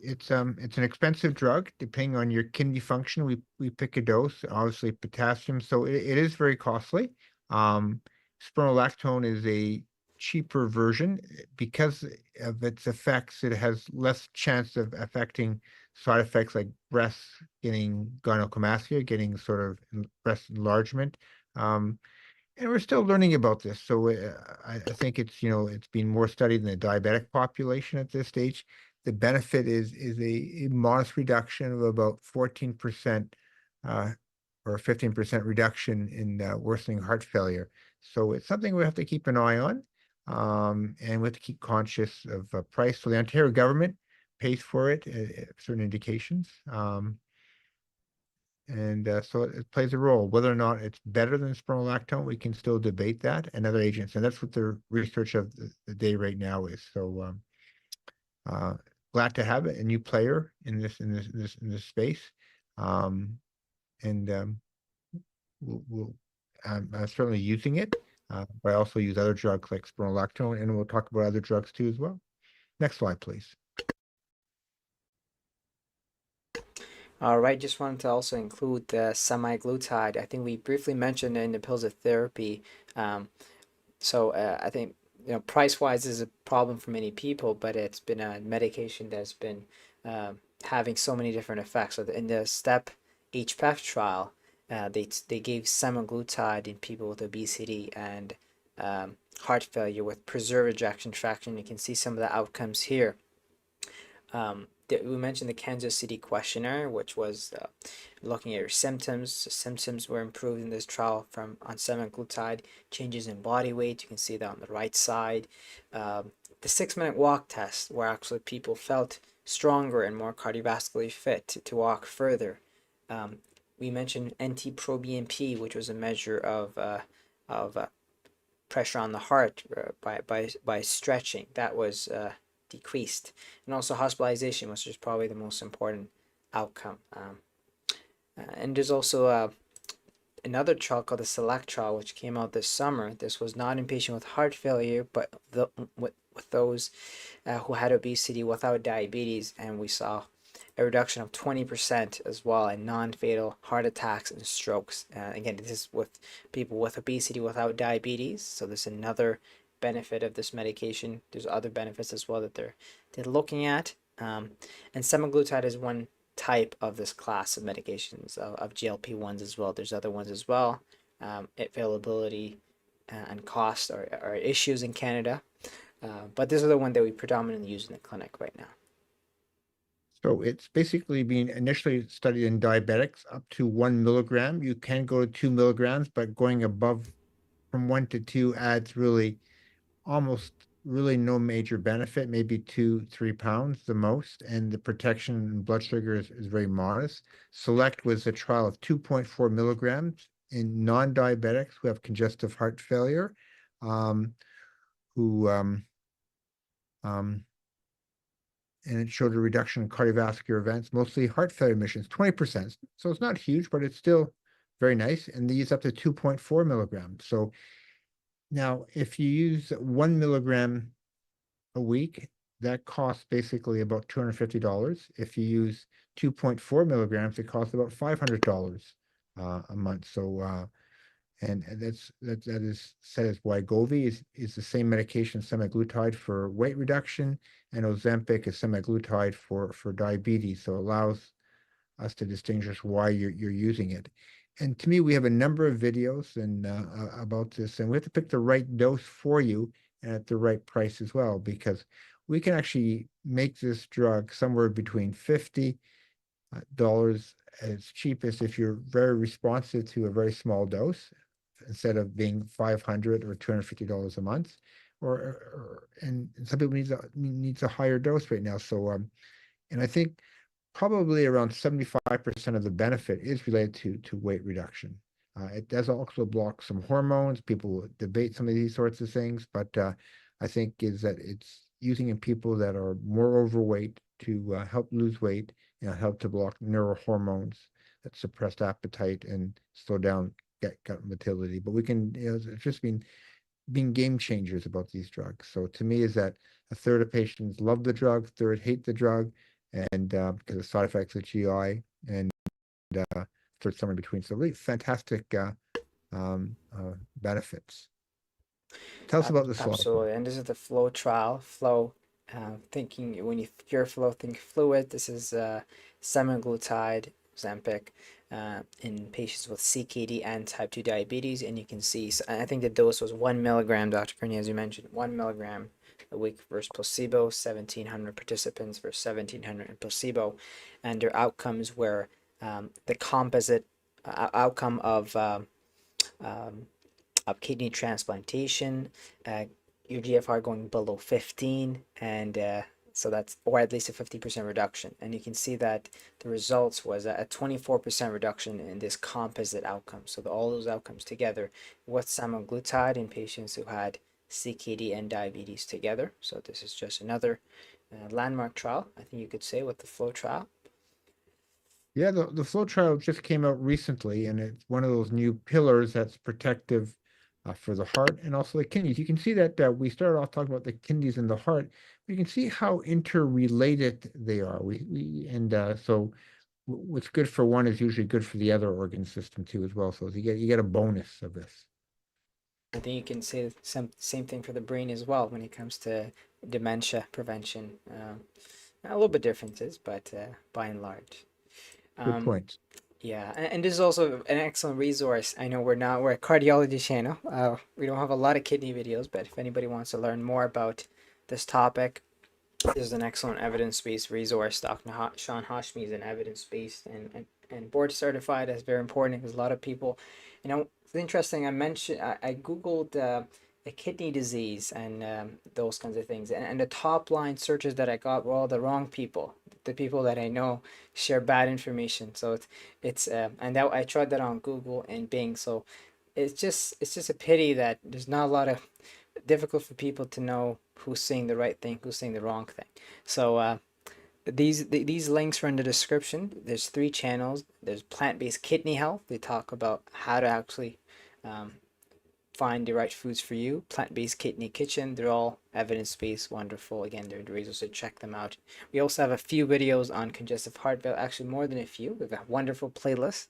It's an expensive drug. Depending on your kidney function, we pick a dose. Obviously, potassium, so it is very costly. Spironolactone is a cheaper version because of its effects. It has less chance of affecting side effects like breast getting gynecomastia, getting sort of breast enlargement. And we're still learning about this. So I think it's been more studied in the diabetic population at this stage. The benefit is a modest reduction of about 14% or 15% reduction in worsening heart failure. So it's something we have to keep an eye on, and we have to keep conscious of price. So the Ontario government pays for it at certain indications. So it plays a role. Whether or not it's better than spironolactone, we can still debate that and other agents. And that's what the research of the day right now is. So glad to have a new player in this space. I'm certainly using it, but I also use other drugs like spironolactone, and we'll talk about other drugs too as well. Next slide, please. All right, just wanted to also include the semaglutide. I think we briefly mentioned in the pills of therapy. I think price-wise is a problem for many people, but it's been a medication that's been having so many different effects. So in the HF-pEF trial, they gave semaglutide in people with obesity and heart failure with preserved ejection fraction. You can see some of the outcomes here. We mentioned the Kansas City questionnaire, which was looking at your symptoms. Symptoms were improved in this trial on semaglutide. Changes in body weight, you can see that on the right side. The 6-minute walk test, where actually people felt stronger and more cardiovascularly fit to walk further. We mentioned NT-proBNP, which was a measure of pressure on the heart by stretching. That was decreased, and also hospitalization, which is probably the most important outcome. And there's also another trial called the SELECT trial, which came out this summer. This was not in patients with heart failure, but with those who had obesity without diabetes, and we saw a reduction of 20% as well in non-fatal heart attacks and strokes. Again, this is with people with obesity without diabetes, so there's another benefit of this medication. There's other benefits as well that they're looking at, and semaglutide is one type of this class of medications of GLP-1s as well. There's other ones as well. Availability and cost are issues in Canada, but these are the one that we predominantly use in the clinic right now. So it's basically being initially studied in diabetics up to 1 milligram. You can go to 2 milligrams, but going above from 1 to 2 adds almost no major benefit, maybe 2-3 pounds the most, and the protection in blood sugar is very modest. SELECT was a trial of 2.4 milligrams in non-diabetics who have congestive heart failure, and it showed a reduction in cardiovascular events, mostly heart failure admissions, 20%. So it's not huge, but it's still very nice. And they use up to 2.4 milligrams. So now if you use 1 milligram a week, that costs basically about $250. If you use 2.4 milligrams, it costs about $500 a month. So and that is said as Wegovy is the same medication, semaglutide, for weight reduction, and Ozempic is semaglutide for diabetes. So it allows us to distinguish why you're using it. And to me, we have a number of videos and about this, and we have to pick the right dose for you and at the right price as well, because we can actually make this drug somewhere between $50 as cheapest if you're very responsive to a very small dose, instead of being $500 or $250 a month, and some people needs a higher dose right now. So and I think probably around 75% of the benefit is related to weight reduction. It does also block some hormones. People debate some of these sorts of things, but I think is that it's using in people that are more overweight to help lose weight and help to block neurohormones that suppress appetite and slow down gut motility. But we can, it's just been game changers about these drugs. So to me, is that a third of patients love the drug, third hate the drug, and because of side effects of GI, and third somewhere in between. So really fantastic benefits. Tell us about the slide. Absolutely, and this is the flow trial. Flow, thinking when you hear flow, think fluid. This is semaglutide, Ozempic, in patients with CKD and type 2 diabetes, and you can see, so I think the dose was 1 milligram, Dr. Curnew, as you mentioned, 1 milligram a week versus placebo, 1,700 participants versus 1,700 in placebo, and their outcomes were the composite outcome of kidney transplantation, your GFR going below 15, and so that's, or at least a 50% reduction. And you can see that the results was a 24% reduction in this composite outcome. So all those outcomes together with semaglutide in patients who had CKD and diabetes together. So this is just another landmark trial, I think you could say, with the flow trial. Yeah, the flow trial just came out recently, and it's one of those new pillars that's protective for the heart and also the kidneys. You can see that we started off talking about the kidneys and the heart. You can see how interrelated they are. So what's good for one is usually good for the other organ system too as well. So you get a bonus of this. I think you can say the same thing for the brain as well when it comes to dementia prevention. A little bit differences, but by and large. Good point. Yeah, and this is also an excellent resource. I know we're a cardiology channel. We don't have a lot of kidney videos, but if anybody wants to learn more about this topic, this is an excellent evidence-based resource. Dr. Sean Hashmi is an evidence-based and board certified. That's very important because a lot of people, it's interesting. I Googled a kidney disease and those kinds of things, and the top line searches that I got were all the wrong people. The people that I know share bad information. So it's and that I tried that on Google and Bing. So it's just a pity that there's not a lot of, difficult for people to know who's saying the right thing, who's saying the wrong thing. So these links are in the description. There's 3 channels. There's plant-based kidney health. They talk about how to actually find the right foods for you. Plant-based kidney kitchen. They're all evidence-based, wonderful. Again, they're the reasons to check them out. We also have a few videos on congestive heart failure, actually more than a few. We have a wonderful playlist.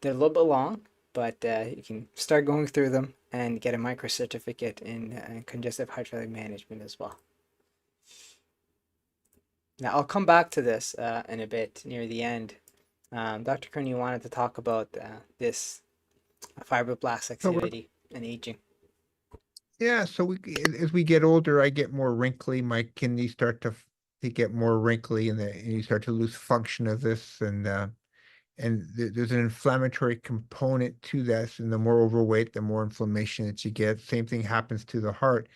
They're a little bit long, but you can start going through them and get a micro certificate in congestive heart failure management as well. Now I'll come back to this in a bit near the end. Dr. Curnew wanted to talk about this fibroblast activity and aging. Yeah, so as we get older, I get more wrinkly. My kidneys start to get more wrinkly, and you start to lose function of this, and there's an inflammatory component to this. And the more overweight, the more inflammation that you get. Same thing happens to the heart.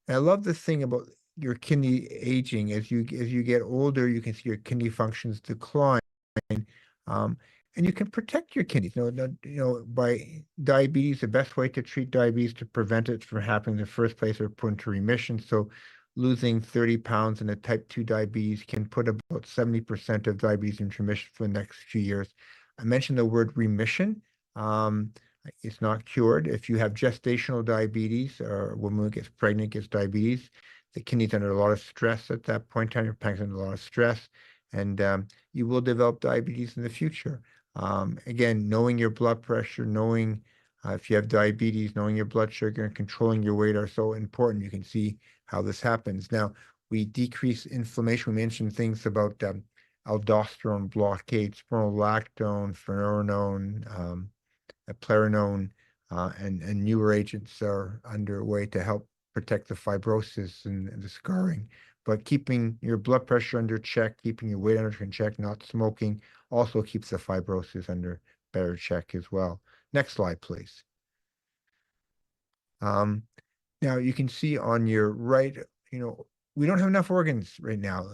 And I love the thing about your kidney aging. As you get older, you can see your kidney functions decline. And you can protect your kidneys. By diabetes, the best way to treat diabetes to prevent it from happening in the first place or put into remission. So losing 30 pounds in a type 2 diabetes can put about 70% of diabetes into remission for the next few years. I mentioned the word remission. It's not cured. If you have gestational diabetes or a woman who gets pregnant gets diabetes, the kidney's under a lot of stress at that point in time. Your pancreas under a lot of stress, and you will develop diabetes in the future. Again, knowing your blood pressure, knowing if you have diabetes, knowing your blood sugar, and controlling your weight are so important. You can see how this happens. Now, we decrease inflammation. We mentioned things about aldosterone blockade, spironolactone, finerenone, eplerenone, and newer agents are underway to help protect the fibrosis and the scarring. But keeping your blood pressure under check, keeping your weight under check, not smoking, also keeps the fibrosis under better check as well. Next slide, please. Now you can see on your right, we don't have enough organs right now.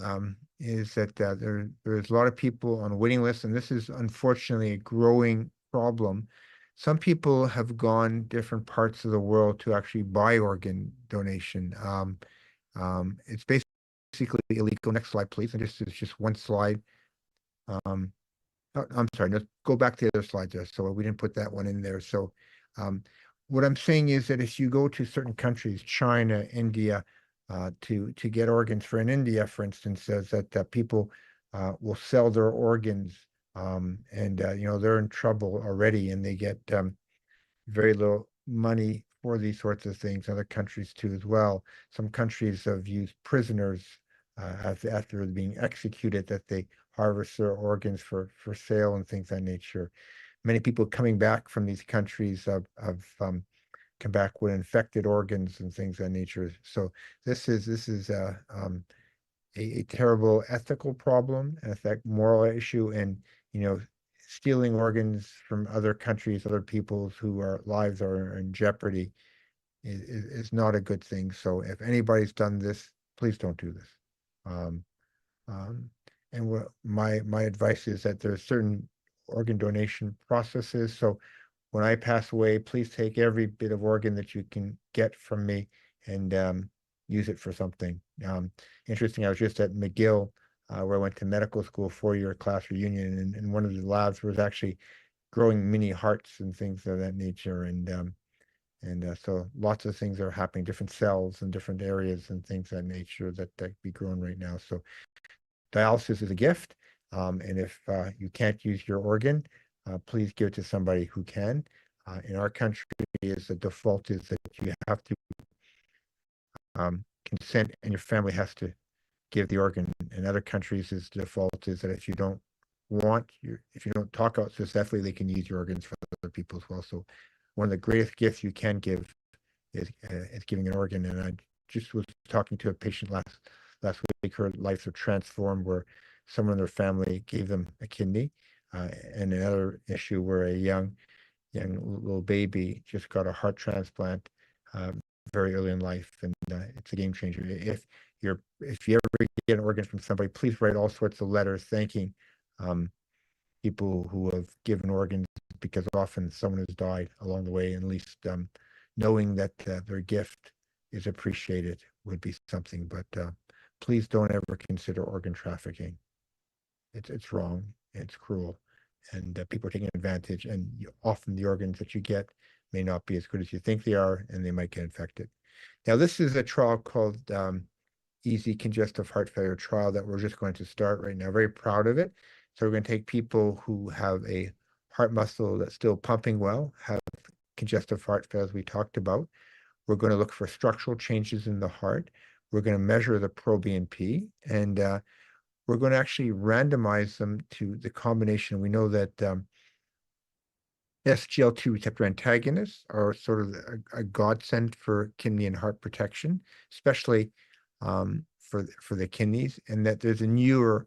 Is that there's a lot of people on a waiting list, and this is unfortunately a growing problem. Some people have gone different parts of the world to actually buy organ donation. It's basically illegal. Next slide, please. And this is just one slide. I'm sorry, no, go back to the other slide there. So we didn't put that one in there. So what I'm saying is that if you go to certain countries, China, India, to get organs in India, for instance, says that people will sell their organs, and they're in trouble already, and they get very little money for these sorts of things. Other countries too as well. Some countries have used prisoners after being executed, that they harvest their organs for sale and things of that nature. Many people coming back from these countries have come back with infected organs and things of that nature. So this is a terrible ethical problem, and moral issue, and stealing organs from other countries, other peoples whose lives are in jeopardy is not a good thing. So if anybody's done this, please don't do this. And my advice is that there's certain organ donation processes. So when I pass away, please take every bit of organ that you can get from me and use it for something. Interesting, I was just at McGill, where I went to medical school, 4-year class reunion, and one of the labs was actually growing mini hearts and things of that nature. And so lots of things are happening, different cells in different areas and things of that nature that be grown right now. So dialysis is a gift. And if you can't use your organ, please give it to somebody who can. In our country, the default is that you have to consent, and your family has to give the organ. In other countries, the default is that if you don't talk out successfully, they can use your organs for other people as well. So one of the greatest gifts you can give is giving an organ. And I just was talking to a patient last week. Her lives were transformed, where someone in their family gave them a kidney. And another issue where a young little baby just got a heart transplant very early in life, and it's a game changer. If you ever get an organ from somebody, please write all sorts of letters thanking people who have given organs, because often someone has died along the way, and at least knowing that their gift is appreciated would be something. But please don't ever consider organ trafficking. It's wrong, it's cruel, and people are taking advantage, and often the organs that you get may not be as good as you think they are, and they might get infected. Now, this is a trial called EASi Congestive Heart Failure Trial that we're just going to start right now. Very proud of it. So we're going to take people who have a heart muscle that's still pumping well, have congestive heart failure, as we talked about. We're going to look for structural changes in the heart. We're going to measure the proBNP, and we're going to actually randomize them to the combination. We know that SGLT receptor antagonists are sort of a godsend for kidney and heart protection, especially for the kidneys, and that there's a newer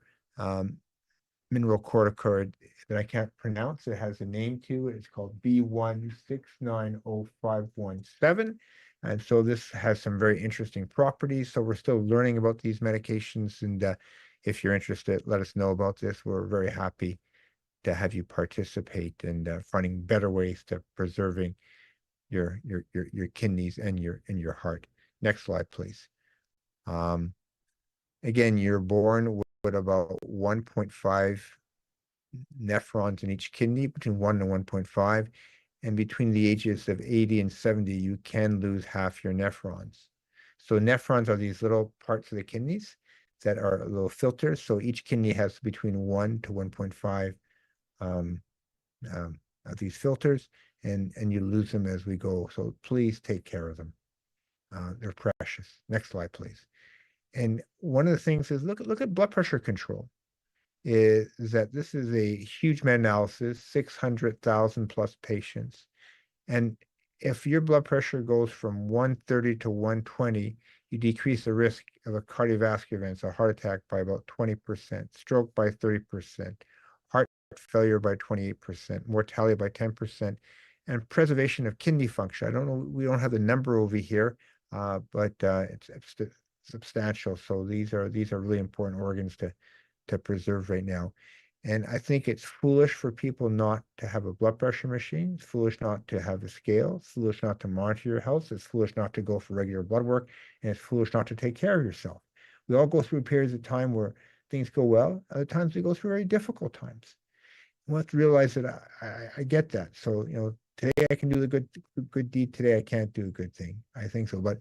mineral corticoid that I can't pronounce. It has a name to it. It's called B1690517. And so this has some very interesting properties. So we're still learning about these medications. And if you're interested, let us know about this. We're very happy to have you participate and finding better ways to preserving your kidneys and your heart. Next slide, please. Again, you're born with about 1.5 nephrons in each kidney, between 1 and 1.5. And between the ages of 80 and 70, you can lose half your nephrons. So nephrons are these little parts of the kidneys that are little filters. So each kidney has between 1 to 1.5 of these filters, and you lose them as we go. So please take care of them. They're precious. Next slide, please. And one of the things is look at blood pressure control. Is that this is a huge meta-analysis, 600,000 plus patients. And if your blood pressure goes from 130 to 120, you decrease the risk of a cardiovascular event, a heart attack, by about 20%, stroke by 30%, heart failure by 28%, mortality by 10%, and preservation of kidney function. I don't know, we don't have the number over here, but it's substantial. So these are really important organs to preserve right now. And I think it's foolish for people not to have a blood pressure machine. It's foolish not to have a scale. It's foolish not to monitor your health. It's foolish not to go for regular blood work. And it's foolish not to take care of yourself. We all go through periods of time where things go well. Other times we go through very difficult times. We have to realize that I get that. So, today I can do the good deed. Today I can't do a good thing. I think so. But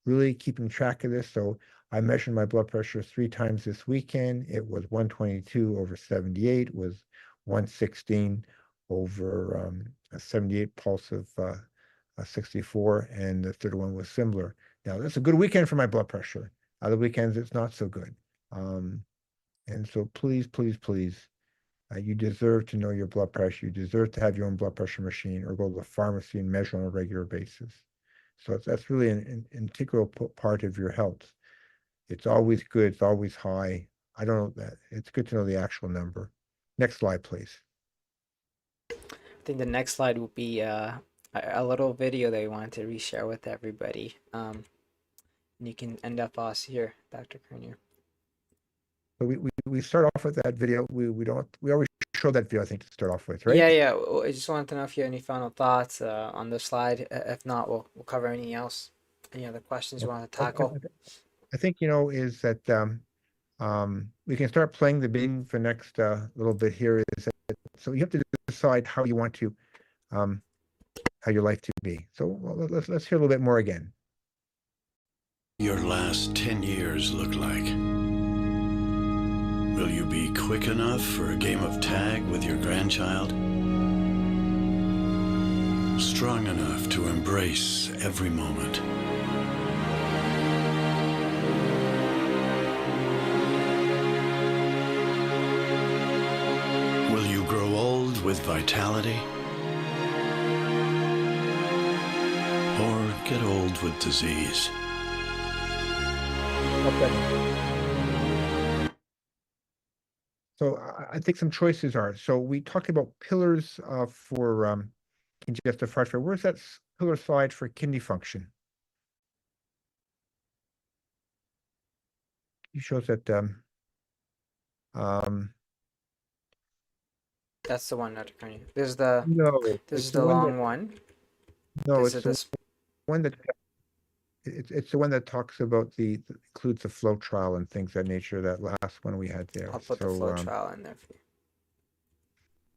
really keeping track of this. So I measured my blood pressure 3 times this weekend. It was 122 over 78, was 116 over a 78 pulse of 64, and the third one was similar. Now, that's a good weekend for my blood pressure. Other weekends, it's not so good. And so please, please, please, you deserve to know your blood pressure. You deserve to have your own blood pressure machine, or go to the pharmacy and measure on a regular basis. So that's really an integral part of your health. It's always good. It's always high. I don't know that. It's good to know the actual number. Next slide, please. I think the next slide will be a little video that we wanted to reshare with everybody. And you can end up us here, Dr. Curnew. So we start off with that video. We always show that video, I think, to start off with, right? Yeah. I just wanted to know if you have any final thoughts on the slide. If not, we'll cover anything else. Any other questions you want to tackle? I think, is that we can start playing the bean for next little bit here. Is that, so you have to decide how you want to, how your life to be. So let's hear a little bit more again. Your last 10 years look like? Will you be quick enough for a game of tag with your grandchild? Strong enough to embrace every moment? Will you grow old with vitality? Or get old with disease? Okay. So I think some choices are. So we talked about pillars for congestive heart failure. Where's that pillar slide for kidney function? It shows that that's the one, Dr. Curnew. This is the it's the long one. No, it's the one that it's the one that talks about includes the flow trial and things of that nature. That last one we had there. I'll put the flow trial in there for you.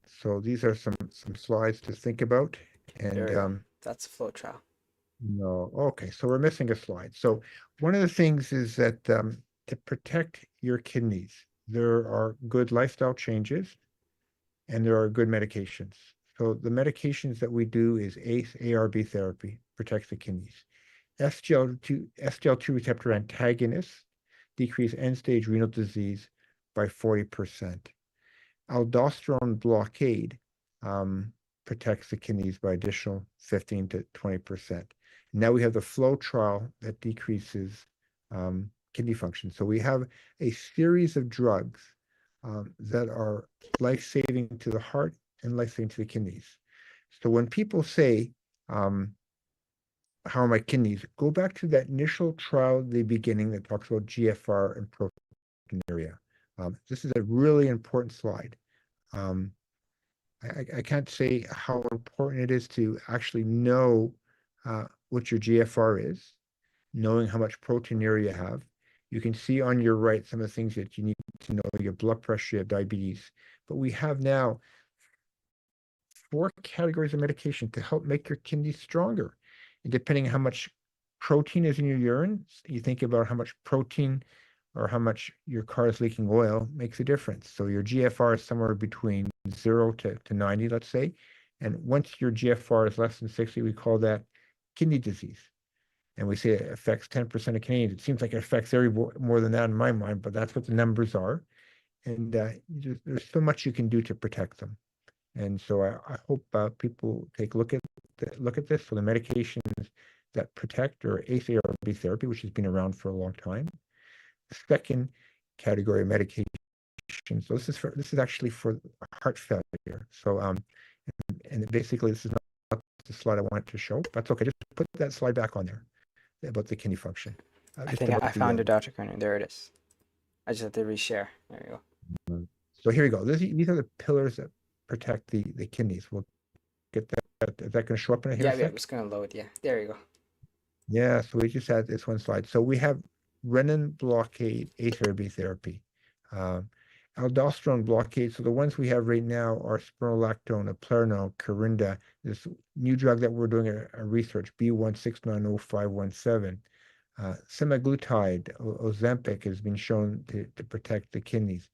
So these are some slides to think about, and that's the flow trial. No, okay. So we're missing a slide. So one of the things is that to protect your kidneys, there are good lifestyle changes, and there are good medications. So the medications that we do is ACE, ARB therapy, protects the kidneys. SGLT2 receptor antagonists decrease end-stage renal disease by 40%. Aldosterone blockade protects the kidneys by additional 15 to 20%. Now we have the flow trial that decreases kidney function. So we have a series of drugs that are life-saving to the heart and life-saving to the kidneys. So when people say, how are my kidneys? Go back to that initial trial at the beginning that talks about GFR and proteinuria. This is a really important slide. I can't say how important it is to actually know what your GFR is, knowing how much proteinuria you have. You can see on your right some of the things that you need to know, your blood pressure, you have diabetes. But we have now 4 categories of medication to help make your kidneys stronger. And depending on how much protein is in your urine, you think about how much protein or how much your car is leaking oil makes a difference. So your GFR is somewhere between 0 to 90, let's say. And once your GFR is less than 60, we call that kidney disease. And we say it affects 10% of Canadians. It seems like it affects more than that in my mind, but that's what the numbers are. And there's so much you can do to protect them. And so I hope people take a look at this. So the medications that protect are ACE/ARB therapy, which has been around for a long time. The second category of medication. So this is actually for heart failure. So and basically this is not the slide I wanted to show. That's okay. Just put that slide back on there about the kidney function. I think I found it, Dr. Curnew. There it is. I just have to reshare. There you go. So here we go. These are the pillars that protect the kidneys. We'll get that. Is that going to show up in here? Yeah, it's going to load. Yeah, there you go. Yeah, so we just had this one slide. So we have renin blockade ACE/ARB therapy, aldosterone blockade. So the ones we have right now are spironolactone, Finerenone, Kerendia. This new drug that we're doing a research, B1690517. Semaglutide, Ozempic, has been shown to protect the kidneys.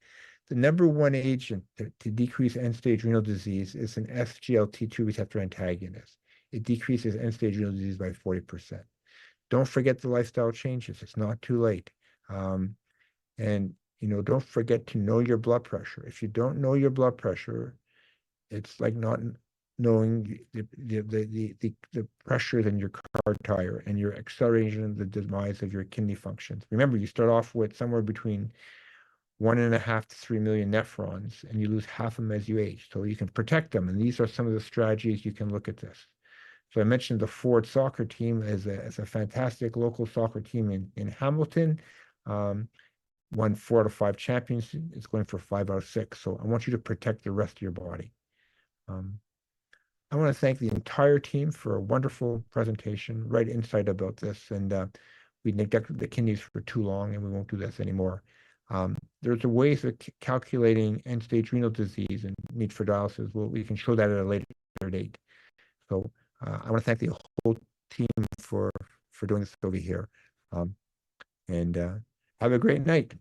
The number one agent to decrease end-stage renal disease is an SGLT2 receptor antagonist. It decreases end-stage renal disease by 40%. Don't forget the lifestyle changes. It's not too late. And, don't forget to know your blood pressure. If you don't know your blood pressure, it's like not knowing the pressures in your car tire, and you're accelerating the demise of your kidney functions. Remember, you start off with somewhere between 1.5 to 3 million nephrons, and you lose half of them as you age. So you can protect them, and these are some of the strategies you can look at this. So I mentioned the Ford soccer team as a fantastic local soccer team in Hamilton. Won 4 out of 5 champions. It's going for 5 out of 6. So I want you to protect the rest of your body. I want to thank the entire team for a wonderful presentation, right insight about this. And we neglected the kidneys for too long, and we won't do this anymore. There's a ways of calculating end-stage renal disease and need for dialysis. Well, we can show that at a later date. So I want to thank the whole team for doing this over here. And have a great night.